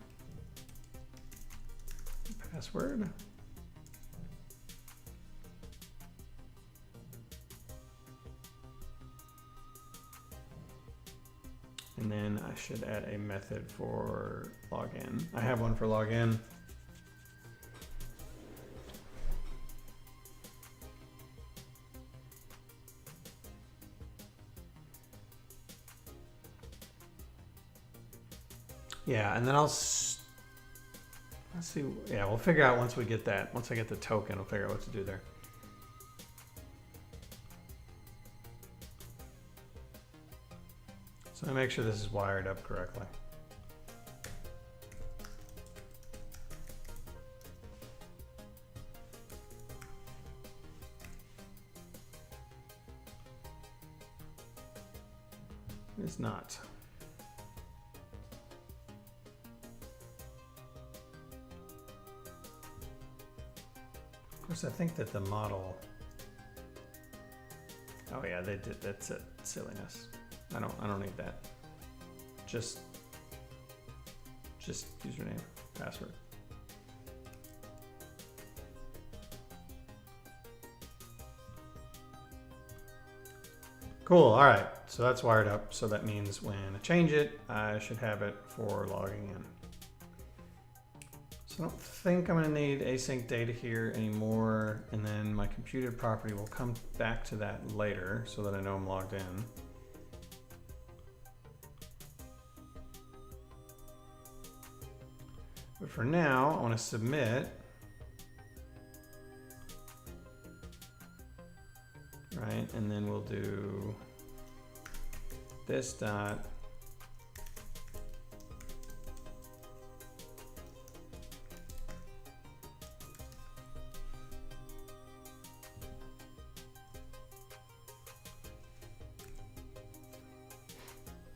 password. And then I should add a method for login. I have one for login. Yeah, and then let's see. Yeah, we'll figure out once we get that. Once I get the token, we'll figure out what to do there. So I make sure this is wired up correctly. It's not. Of course, I think that the model. Oh yeah, they did. That's it. Silliness. I don't need that. Just username, password. Cool. All right. So that's wired up. So that means when I change it, I should have it for logging in. So I don't think I'm going to need async data here anymore. And then my computed property will come back to that later so that I know I'm logged in. But for now, I want to submit. Right, and then we'll do this dot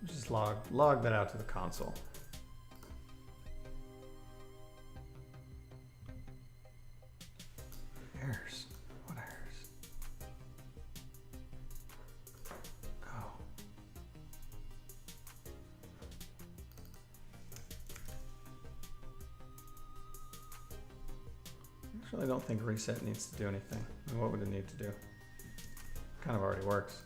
just log that out to the console. Errors. What errors? Oh. I really don't think reset needs to do anything. I mean, what would it need to do? Kind of already works.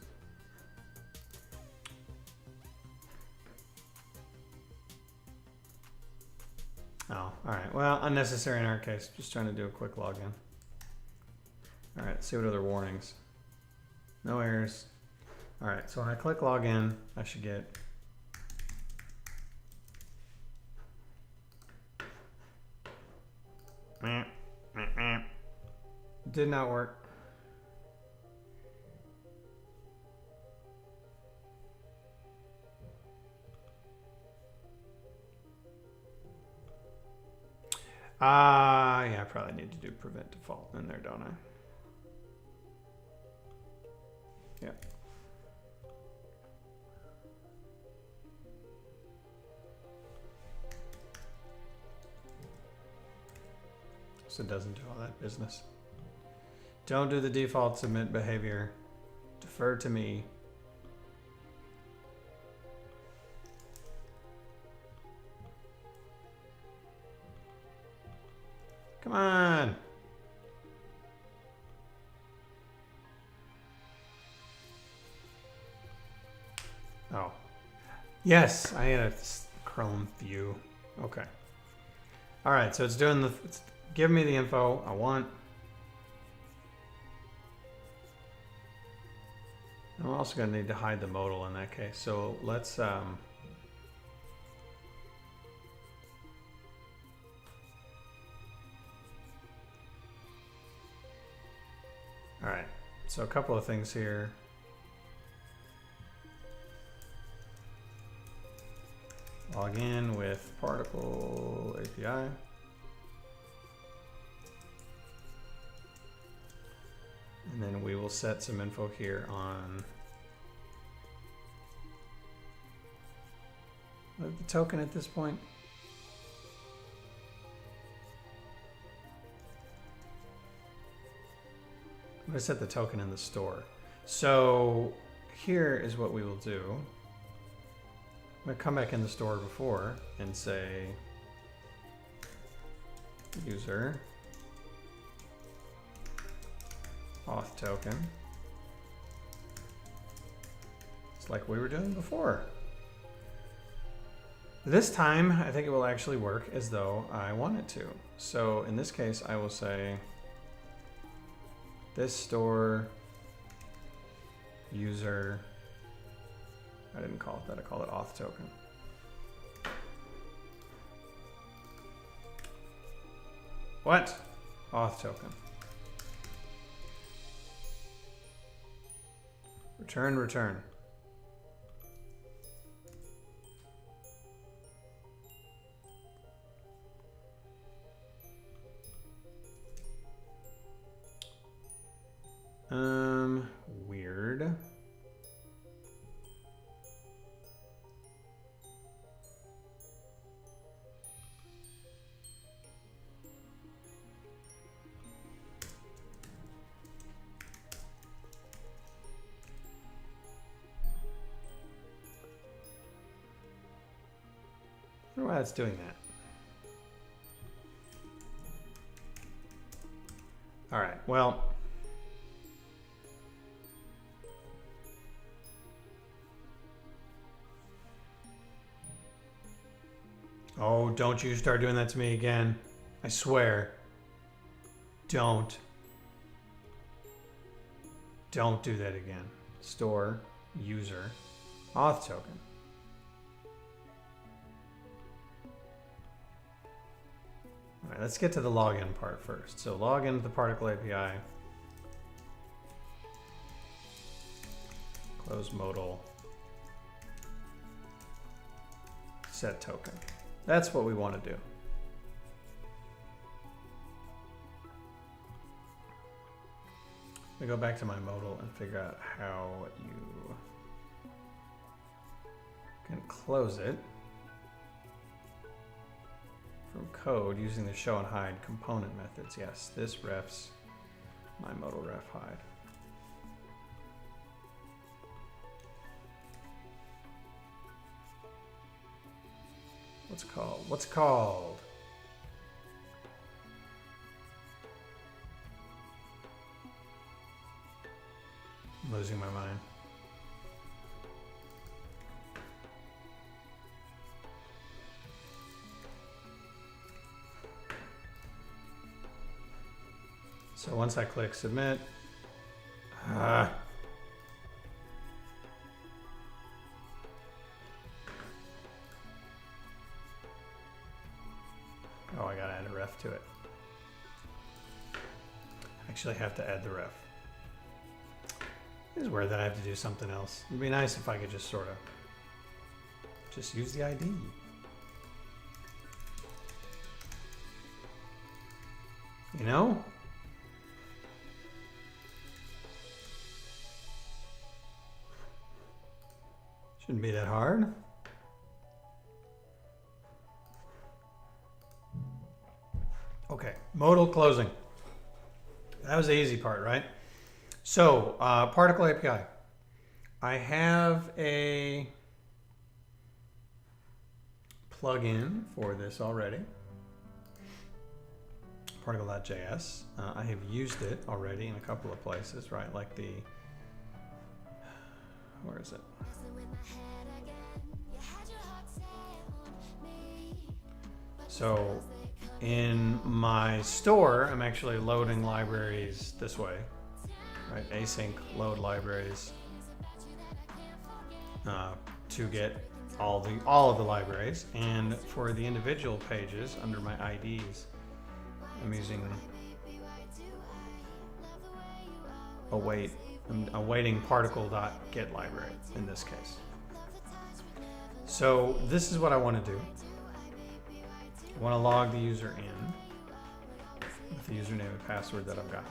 Oh, all right. Well, unnecessary in our case. Just trying to do a quick login. All right, see what other warnings. No errors. All right, so when I click login, I should get did not work. Yeah, I probably need to do prevent default in there, don't I? Yeah. So it doesn't do all that business. Don't do the default submit behavior. Defer to me. Come on. Oh. Yes, I had a Chrome view. Okay. All right, so it's doing the, it's giving me the info I want. I'm also going to need to hide the modal in that case. So let's all right. So a couple of things here. Log in with Particle API. And then we will set some info here on the token at this point. I'm going to set the token in the store. So here is what we will do. I'm going to come back in the store before and say user auth token. It's like we were doing before. This time, I think it will actually work as though I want it to. So in this case, I will say this store user, I didn't call it that, I call it auth token. What? Auth token. Return. Weird. I wonder why it's doing that. All right, well. Oh, don't you start doing that to me again. I swear. Don't. Don't do that again. Store, user, auth token. All right, let's get to the login part first. So log into the Particle API. Close modal. Set token. That's what we want to do. Let me go back to my modal and figure out how you can close it from code using the show and hide component methods. Yes, this refs my modal ref hide. What's called? I'm losing my mind. So once I click submit, oh, I gotta add a ref to it. I actually have to add the ref. It is weird that I have to do something else. It'd be nice if I could just sort of just use the ID. You know? Shouldn't be that hard. Okay, modal closing. That was the easy part, right? So, Particle API. I have a plugin for this already. Particle.js. I have used it already in a couple of places, right? Like the, where is it? So in my store, I'm actually loading libraries this way, right? Async load libraries to get all of the libraries. And for the individual pages under my IDs, I'm using I'm awaiting particle.get library in this case. So this is what I want to do. I want to log the user in with the username and password that I've gotten.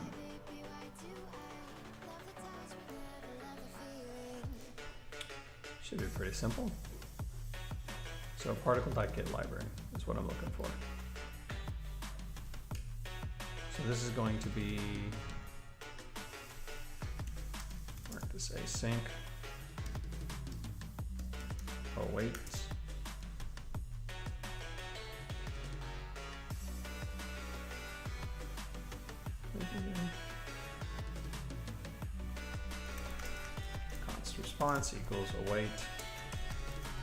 Should be pretty simple. So particle.get library is what I'm looking for. So this is going to be, mark this async, await, const response equals await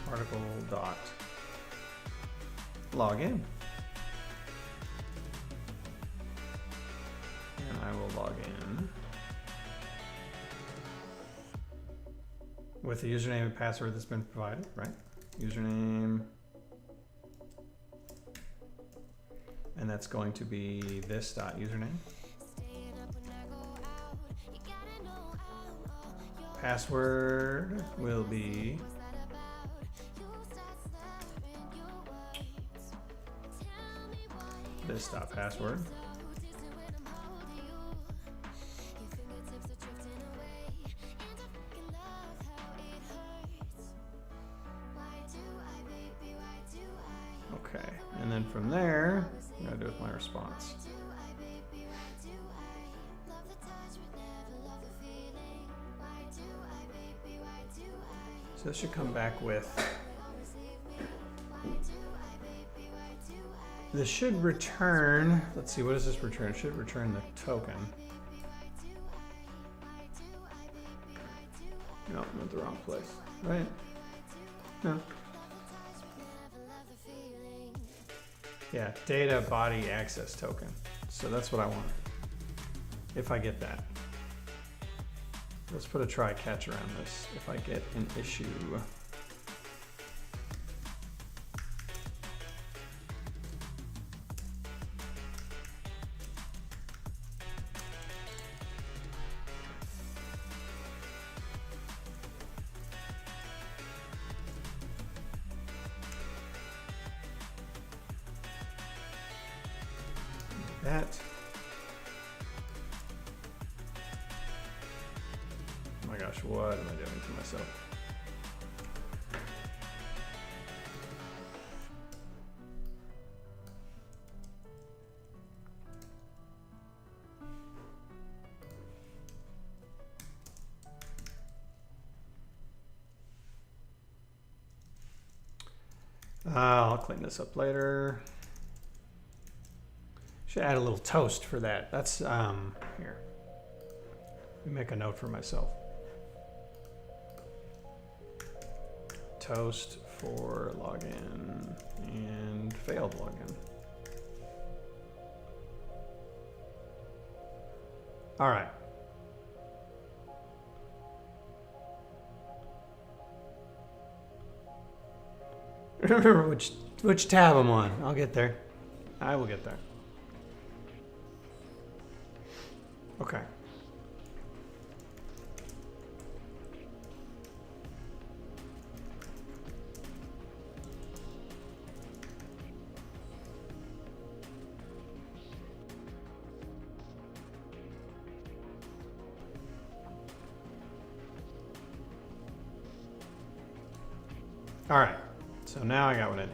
particle dot login. And I will log in with the username and password that's been provided, right? Username. And that's going to be this.username. Password will be this.password. Okay, and then from there, I'm gonna do with my response. So this should come back with, this should return, let's see, what does this return? It should return the token. No, I'm at the wrong place, right? No. Yeah, data body access token. So that's what I want. If I get that. Let's put a try catch around this. If I get an issue. That. Oh my gosh, what am I doing to myself? I'll clean this up later. Should add a little toast for that. That's here. Let me make a note for myself. Toast for login and failed login. All right. Remember which tab I'm on. I'll get there. I will get there. Okay. All right. So now I got what I need.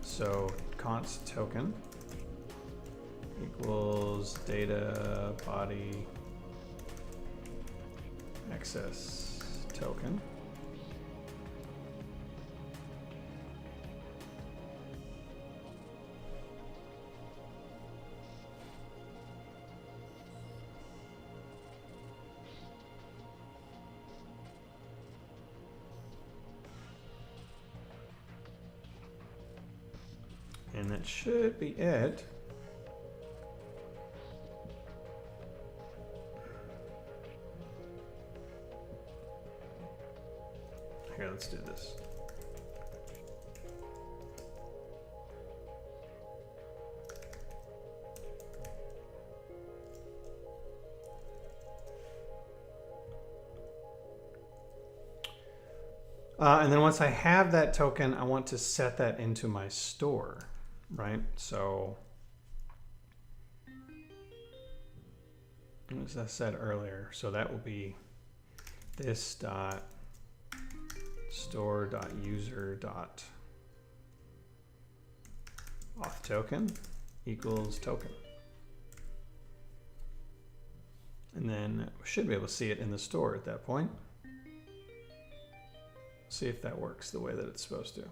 So const token equals equals data body access token. And that should be it. Here, let's do this. And then once I have that token, I want to set that into my store, right? So, as I said earlier, so that will be this dot store.user.auth token equals token. And then we should be able to see it in the store at that point. See if that works the way that it's supposed to.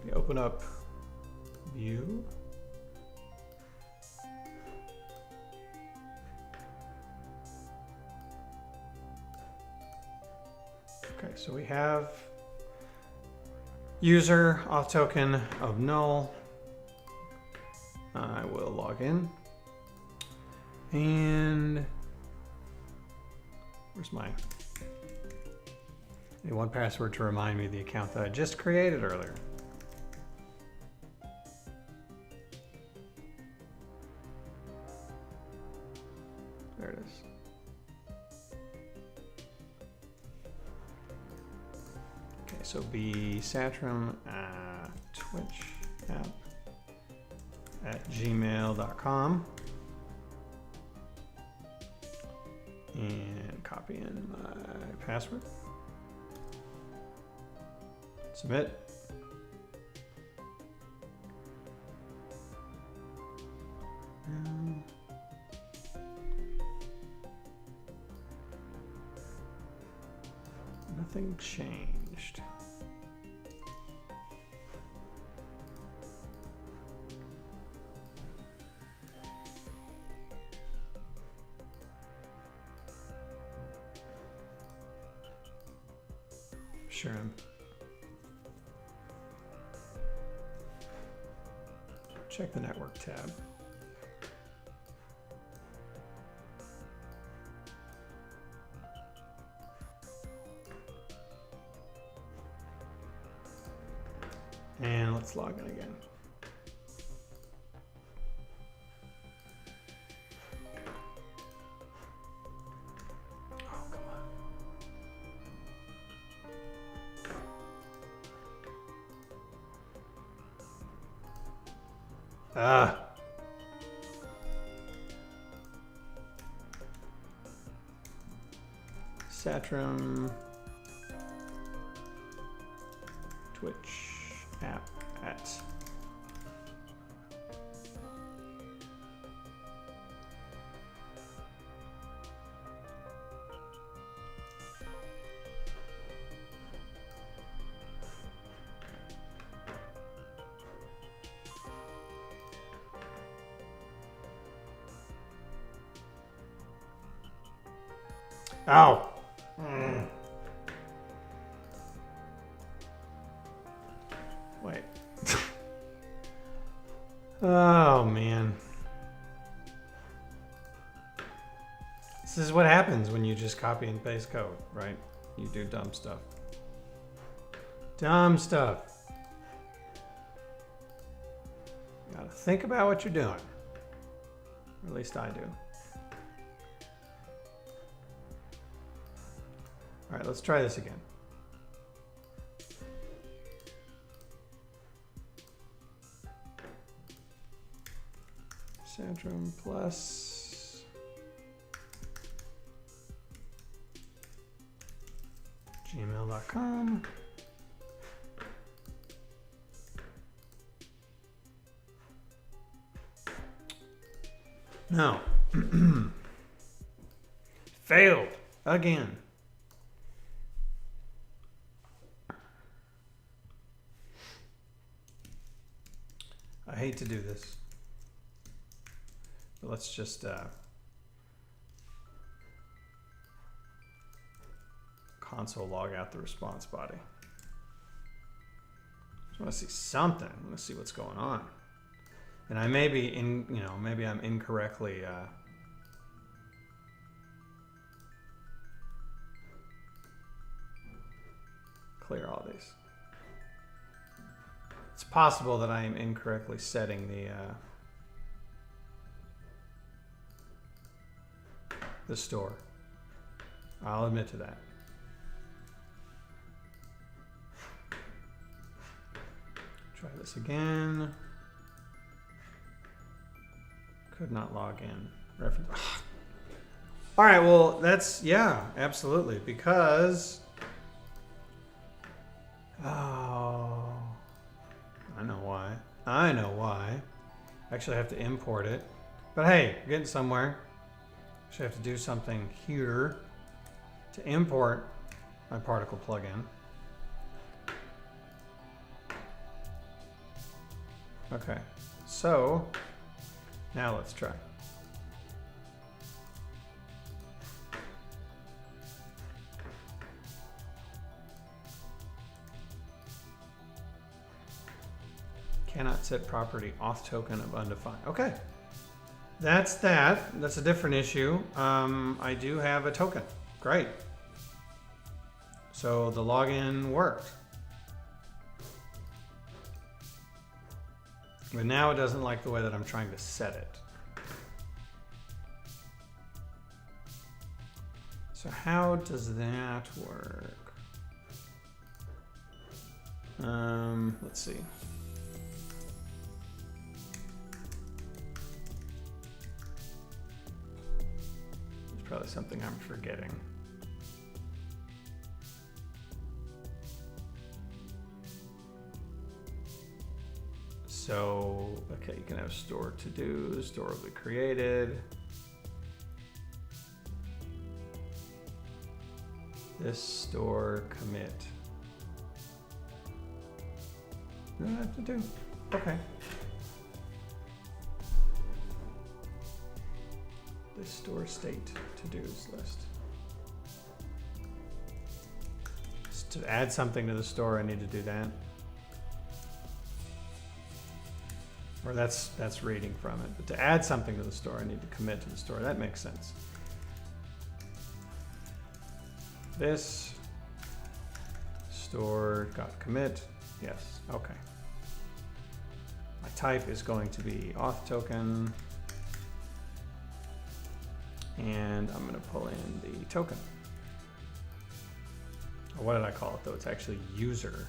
You open up View. Okay, so we have user auth token of null. I will log in. And where's my one password to remind me of the account that I just created earlier. There it is. Okay, so be Satram Twitch app at gmail.com. And copy in my password. Submit. Nothing changed. Sure. Check the network tab. And let's log in again. Oh, come on. Satram Twitch app at ow. Wait. Oh, man. This is what happens when you just copy and paste code, right? You do dumb stuff. Dumb stuff. You gotta think about what you're doing. Or at least I do. All right, let's try this again. Satram plus gmail.com. No. Failed again. I hate to do this, but let's just console log out the response body. I want to see something. I want to see what's going on. And I may be maybe I'm incorrectly clear all these. It's possible that I am incorrectly setting the store. I'll admit to that. Try this again. Could not log in. Reference. All right, well, that's, yeah, absolutely. Because, oh, I know why. I know why. Actually, I have to import it. But hey, we're getting somewhere. Actually, I have to do something here to import my particle plugin. Okay, so now let's try. Cannot set property auth token of undefined. Okay, that's that. That's a different issue. I do have a token. Great. So the login worked. But now it doesn't like the way that I'm trying to set it. So how does that work? Let's see. There's probably something I'm forgetting. So, okay, you can have store to do, store will be created. This store commit. What do I have to do? Okay. This store state to-dos list. Just to add something to the store, I need to do that. Or that's reading from it. But to add something to the store, I need to commit to the store. That makes sense. This store got commit. Yes, okay. My type is going to be auth token. And I'm going to pull in the token. Or what did I call it though? It's actually user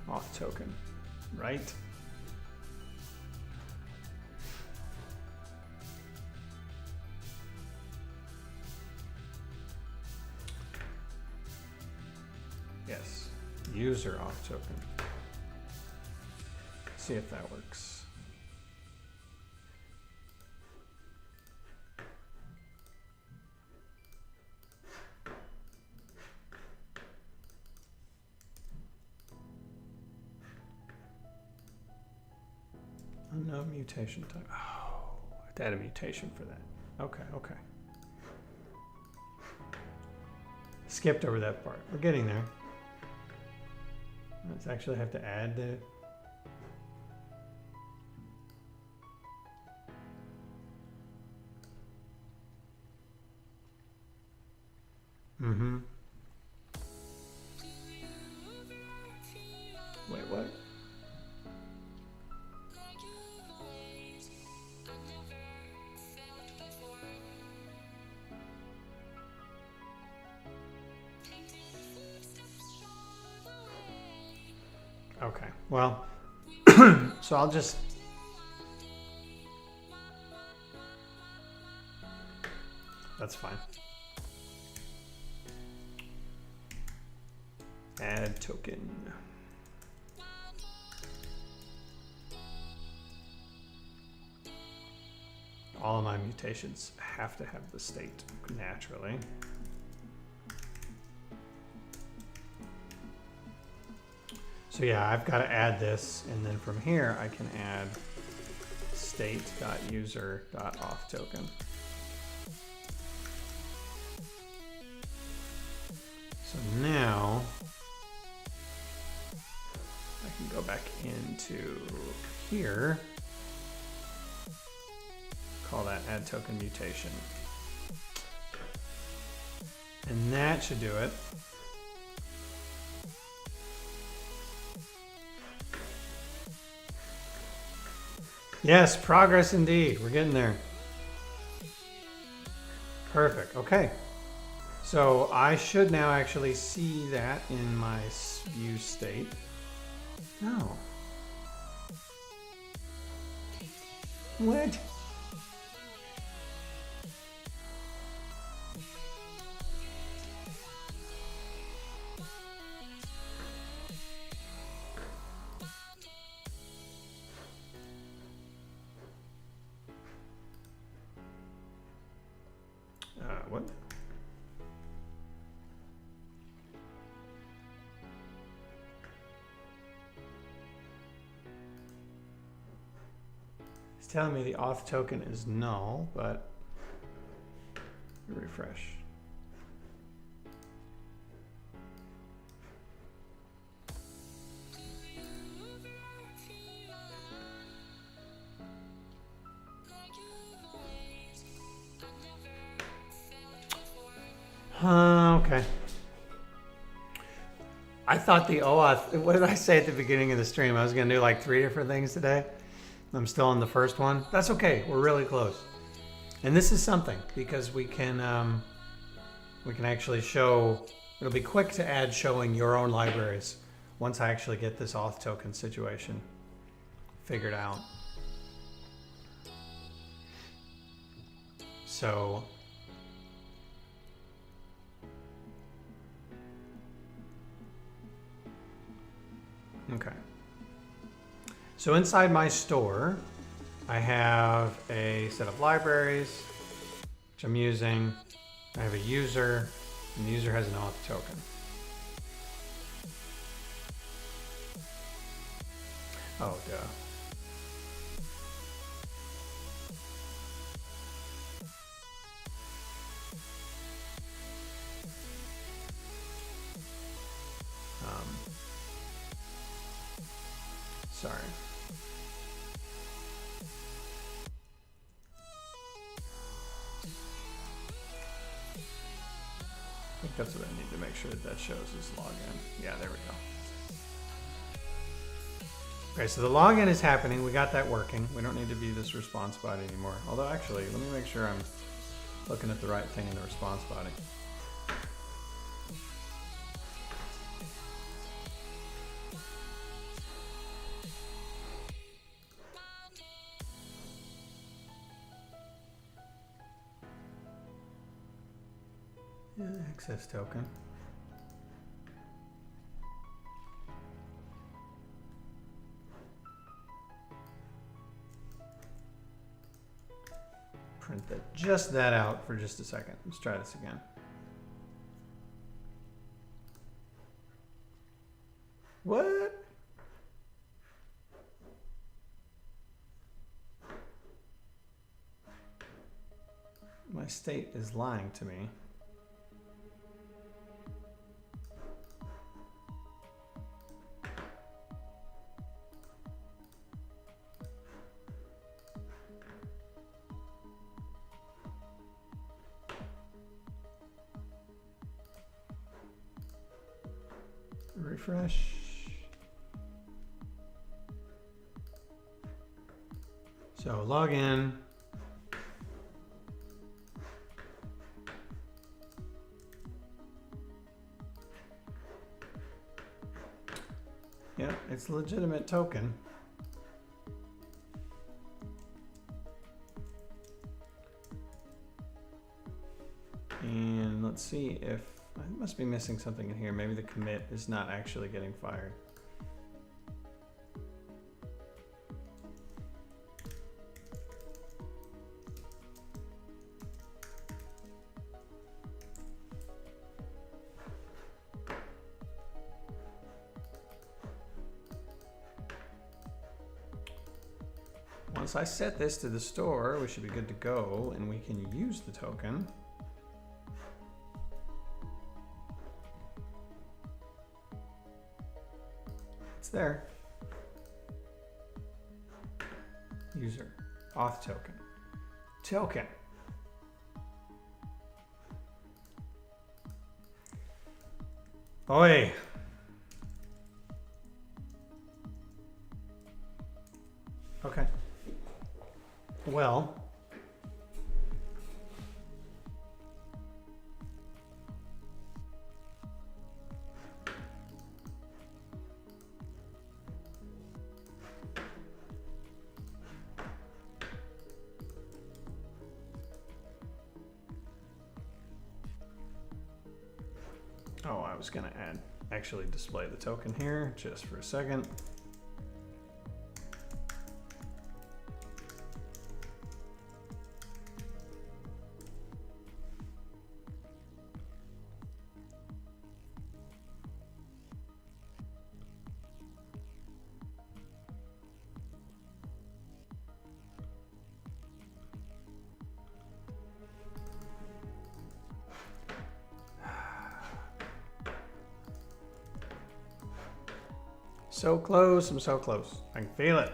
auth token, right? Yes, user auth token. See if that works. Unknown mutation type. Oh, I have to add a mutation for that. Okay, okay. Skipped over that part. We're getting there. Let's actually have to add the... Wait, what? Okay, well, so I'll just... That's fine. Add token. all of my mutations have to have the state naturally. So yeah, I've got to add this, and then from here I can add state.user.auth token. So now I can go back into here, call that add token mutation. And that should do it. Yes, progress indeed. We're getting there. Perfect. Okay. So I should now actually see that in my view state. No. What? What? It's telling me the auth token is null, but refresh. Okay. I thought the OAuth, what did I say at the beginning of the stream? I was going to do like 3 different things today. I'm still on the first one. That's okay. We're really close. And this is something because we can actually show, it'll be quick to add showing your own libraries once I actually get this auth token situation figured out. So okay. So inside my store, I have a set of libraries, which I'm using. I have a user, and the user has an auth token. Oh, duh. Sorry. I think that's what I need to make sure that shows is login. Yeah, there we go. Okay, so the login is happening. We got that working. We don't need to view this response body anymore. Although actually, let me make sure I'm looking at the right thing in the response body. Access token. Print that, just that out for just a second. Let's try this again. What? My state is lying to me. Refresh. So log in. Yeah, it's a legitimate token. And let's see if I must be missing something in here. Maybe the commit is not actually getting fired. once I set this to the store, we should be good to go, and we can use the token. It's there. User, auth token. Token. Oi. Okay. Well. Oh, I was going to actually display the token here just for a second. So close, I'm so close. I can feel it.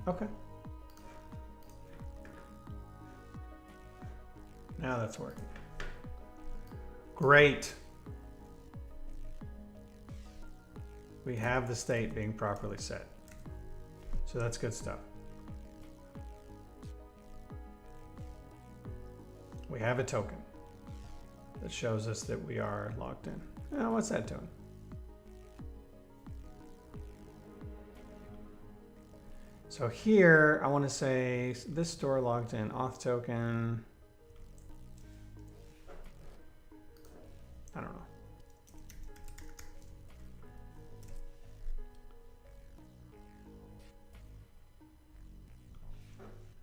Okay. Now that's working. Great. We have the state being properly set. So that's good stuff. We have a token that shows us that we are logged in. Oh, what's that doing? So here, I want to say this store logged in auth token. I don't know.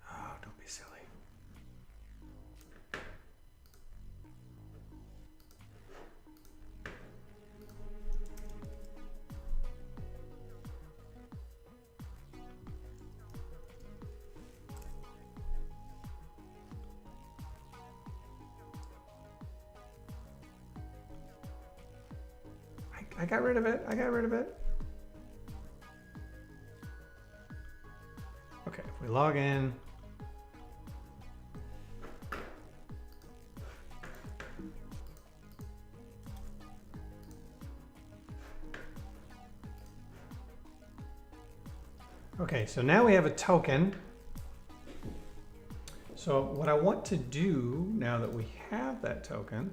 Oh, don't be silly. I got rid of it. I got rid of it. Okay, if we log in. Okay, so now we have a token. So what I want to do now that we have that token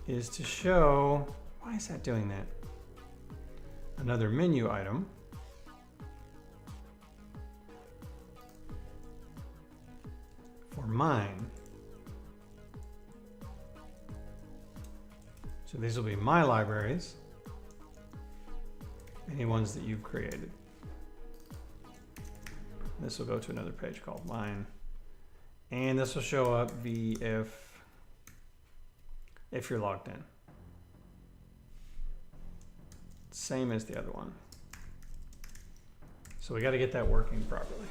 is to show, why is that doing that? Another menu item. For mine. So these will be my libraries. Any ones that you've created. This will go to another page called mine. And this will show up if you're logged in. Same as the other one. So we got to get that working properly.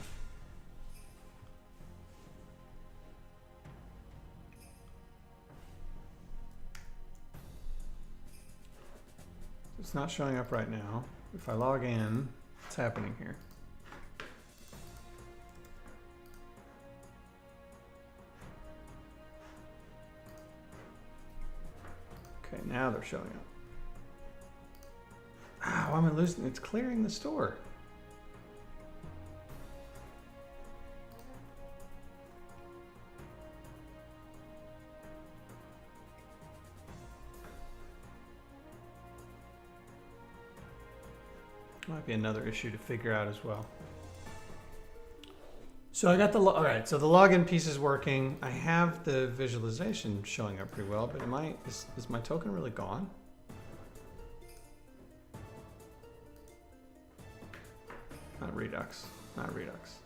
It's not showing up right now. If I log in, what's happening here? Okay, now they're showing up. Ah, why am I losing? It's clearing the store. Might be another issue to figure out as well. So I got the, all right, so the login piece is working. I have the visualization showing up pretty well, but is my token really gone? Not Redux, not Redux.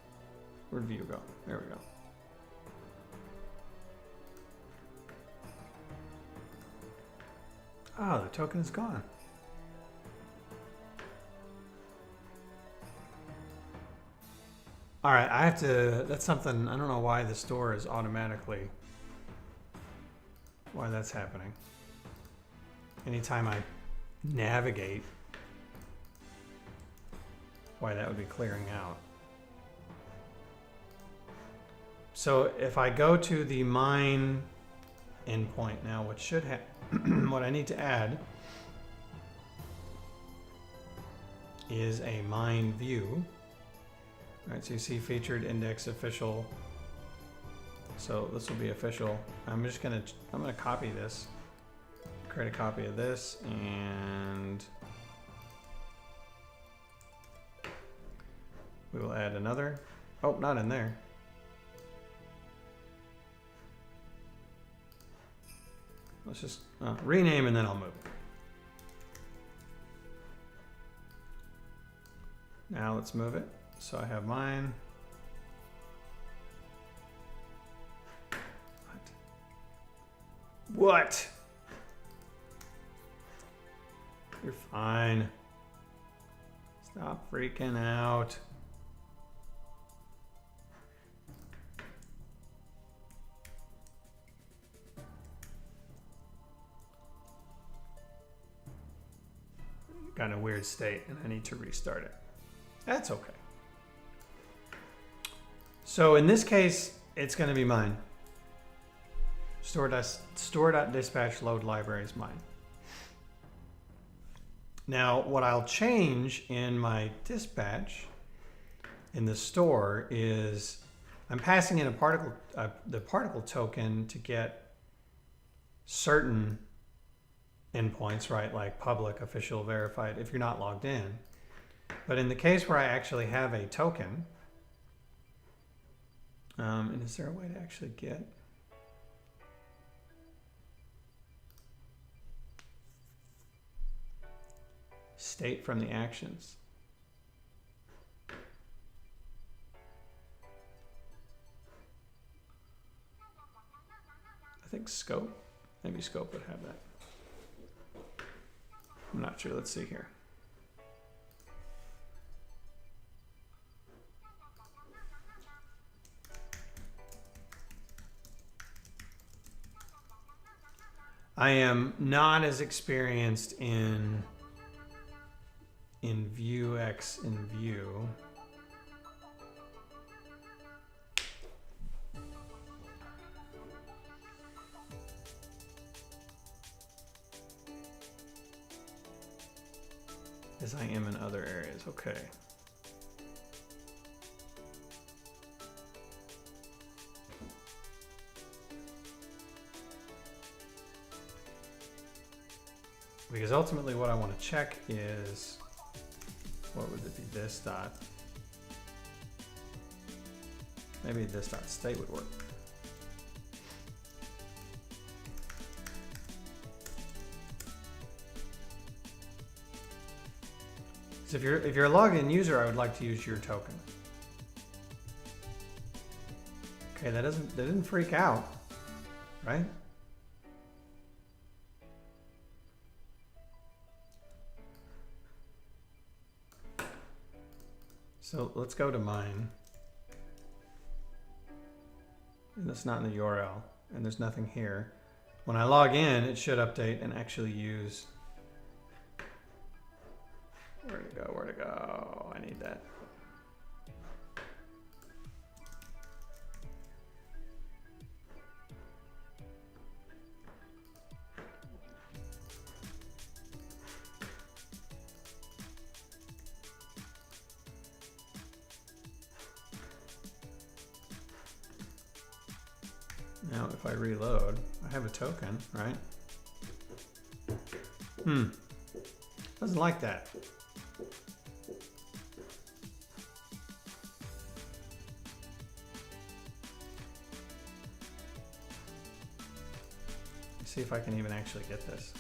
Where'd view go? There we go. Oh, the token is gone. All right, I have to, that's something, I don't know why the store is automatically, why that's happening. Anytime I navigate, why that would be clearing out. So if I go to the mine endpoint now, what should have, what I need to add is a mine view. All right, so you see featured index official. So this will be official. I'm gonna copy this, create a copy of this, and we will add another. Oh, not in there. Let's just rename and then I'll move. Now let's move it. So I have mine. What? You're fine. Stop freaking out. Got in a weird state and I need to restart it. That's okay. So in this case, it's going to be mine. Store.dispatch load library is mine. Now, what I'll change in my dispatch in the store is I'm passing in the particle token to get certain endpoints, right? Like public, official, verified, if you're not logged in. But in the case where I actually have a token, and is there a way to actually get state from the actions? I think scope, maybe scope would have that. I'm not sure. Let's see here. I am not as experienced in Vuex in Vue. As I am in other areas. Okay. Because ultimately what I want to check is, what would it be? This dot. Maybe this dot state would work. So if you're a logged in user, I would like to use your token. Okay, that didn't freak out, right? So let's go to mine. And that's not in the URL, and there's nothing here. When I log in, it should update and actually use. Where to go? Where to go? I need that. Now, if I reload, I have a token, right? Doesn't like that. Let's see if I can even actually get this.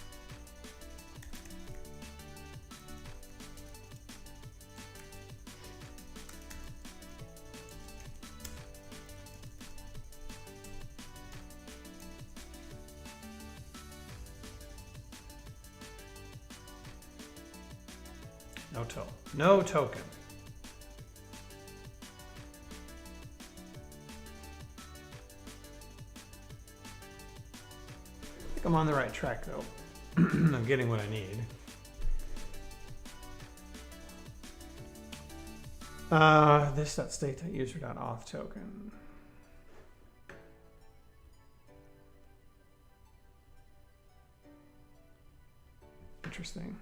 No token. I think I'm on the right track though. I'm getting what I need. This.state.user.auth token. Interesting.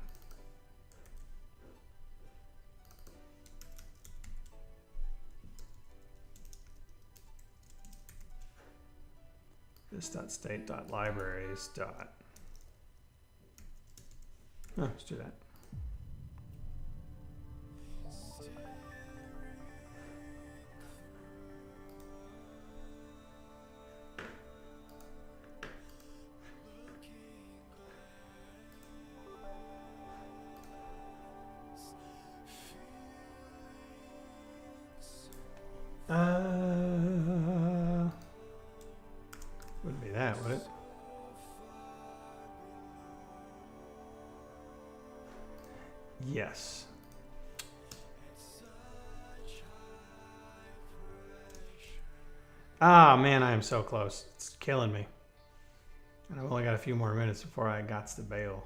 This.state.libraries. Oh, let's do that. Wouldn't be that, would it? Yes. Ah, man, I am so close. It's killing me. And I've only got a few more minutes before I got to bail.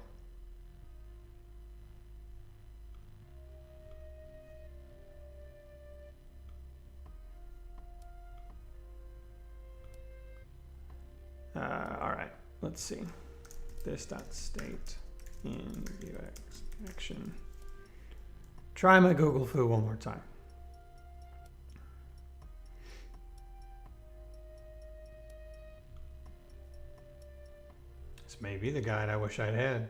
All right, let's see. This.state in Vuex action. Try my Google foo one more time. This may be the guide I wish I'd had.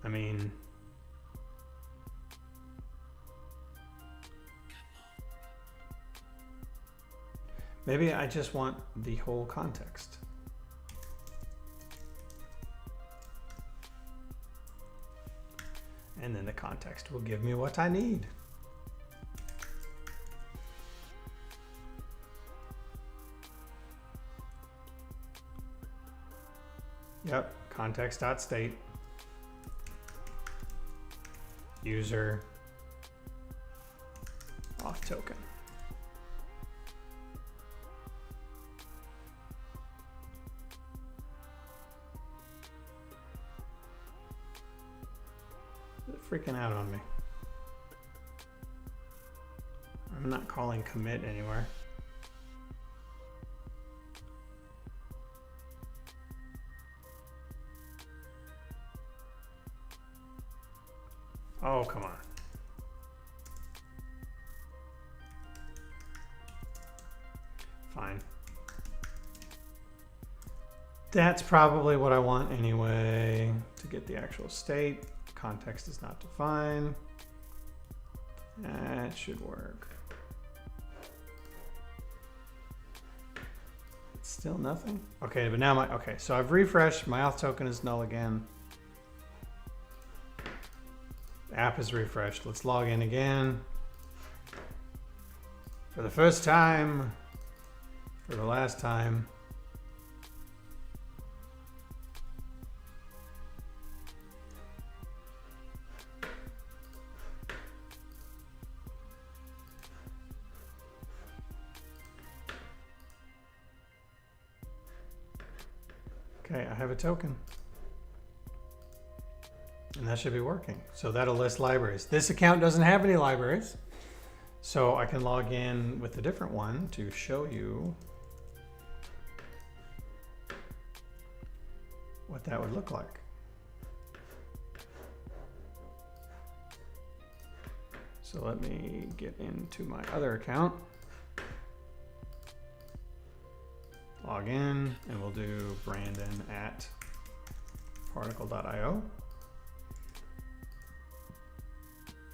I mean, maybe I just want the whole context. And then the context will give me what I need. Yep, context.state. User auth token. Freaking out on me. I'm not calling commit anywhere. Oh, come on. Fine. That's probably what I want anyway, to get the actual state. Context is not defined. That should work. It's still nothing. Okay, but now okay, so I've refreshed. My auth token is null again. The app is refreshed. Let's log in again. For the first time, for the last time. Okay, I have a token. And that should be working. So that'll list libraries. This account doesn't have any libraries. So I can log in with a different one to show you what that would look like. So let me get into my other account. Log in, and we'll do Brandon at particle.io.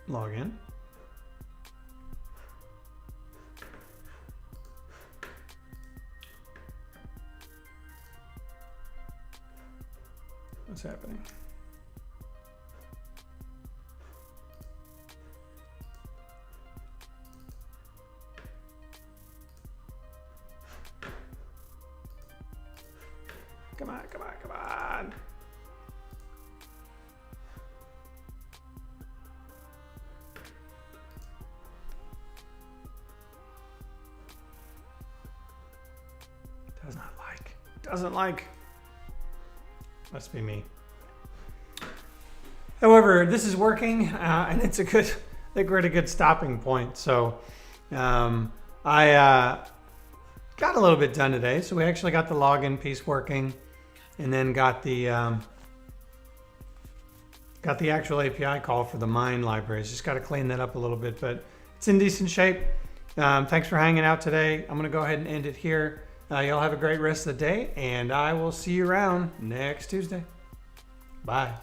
Log in. What's happening? doesn't like. Must be me. However, this is working, and it's a good, I think we're at a good stopping point. So I got a little bit done today. So we actually got the login piece working, and then got the actual API call for the mine libraries. Just got to clean that up a little bit, but it's in decent shape. Thanks for hanging out today. I'm going to go ahead and end it here. Y'all have a great rest of the day, and I will see you around next Tuesday. Bye.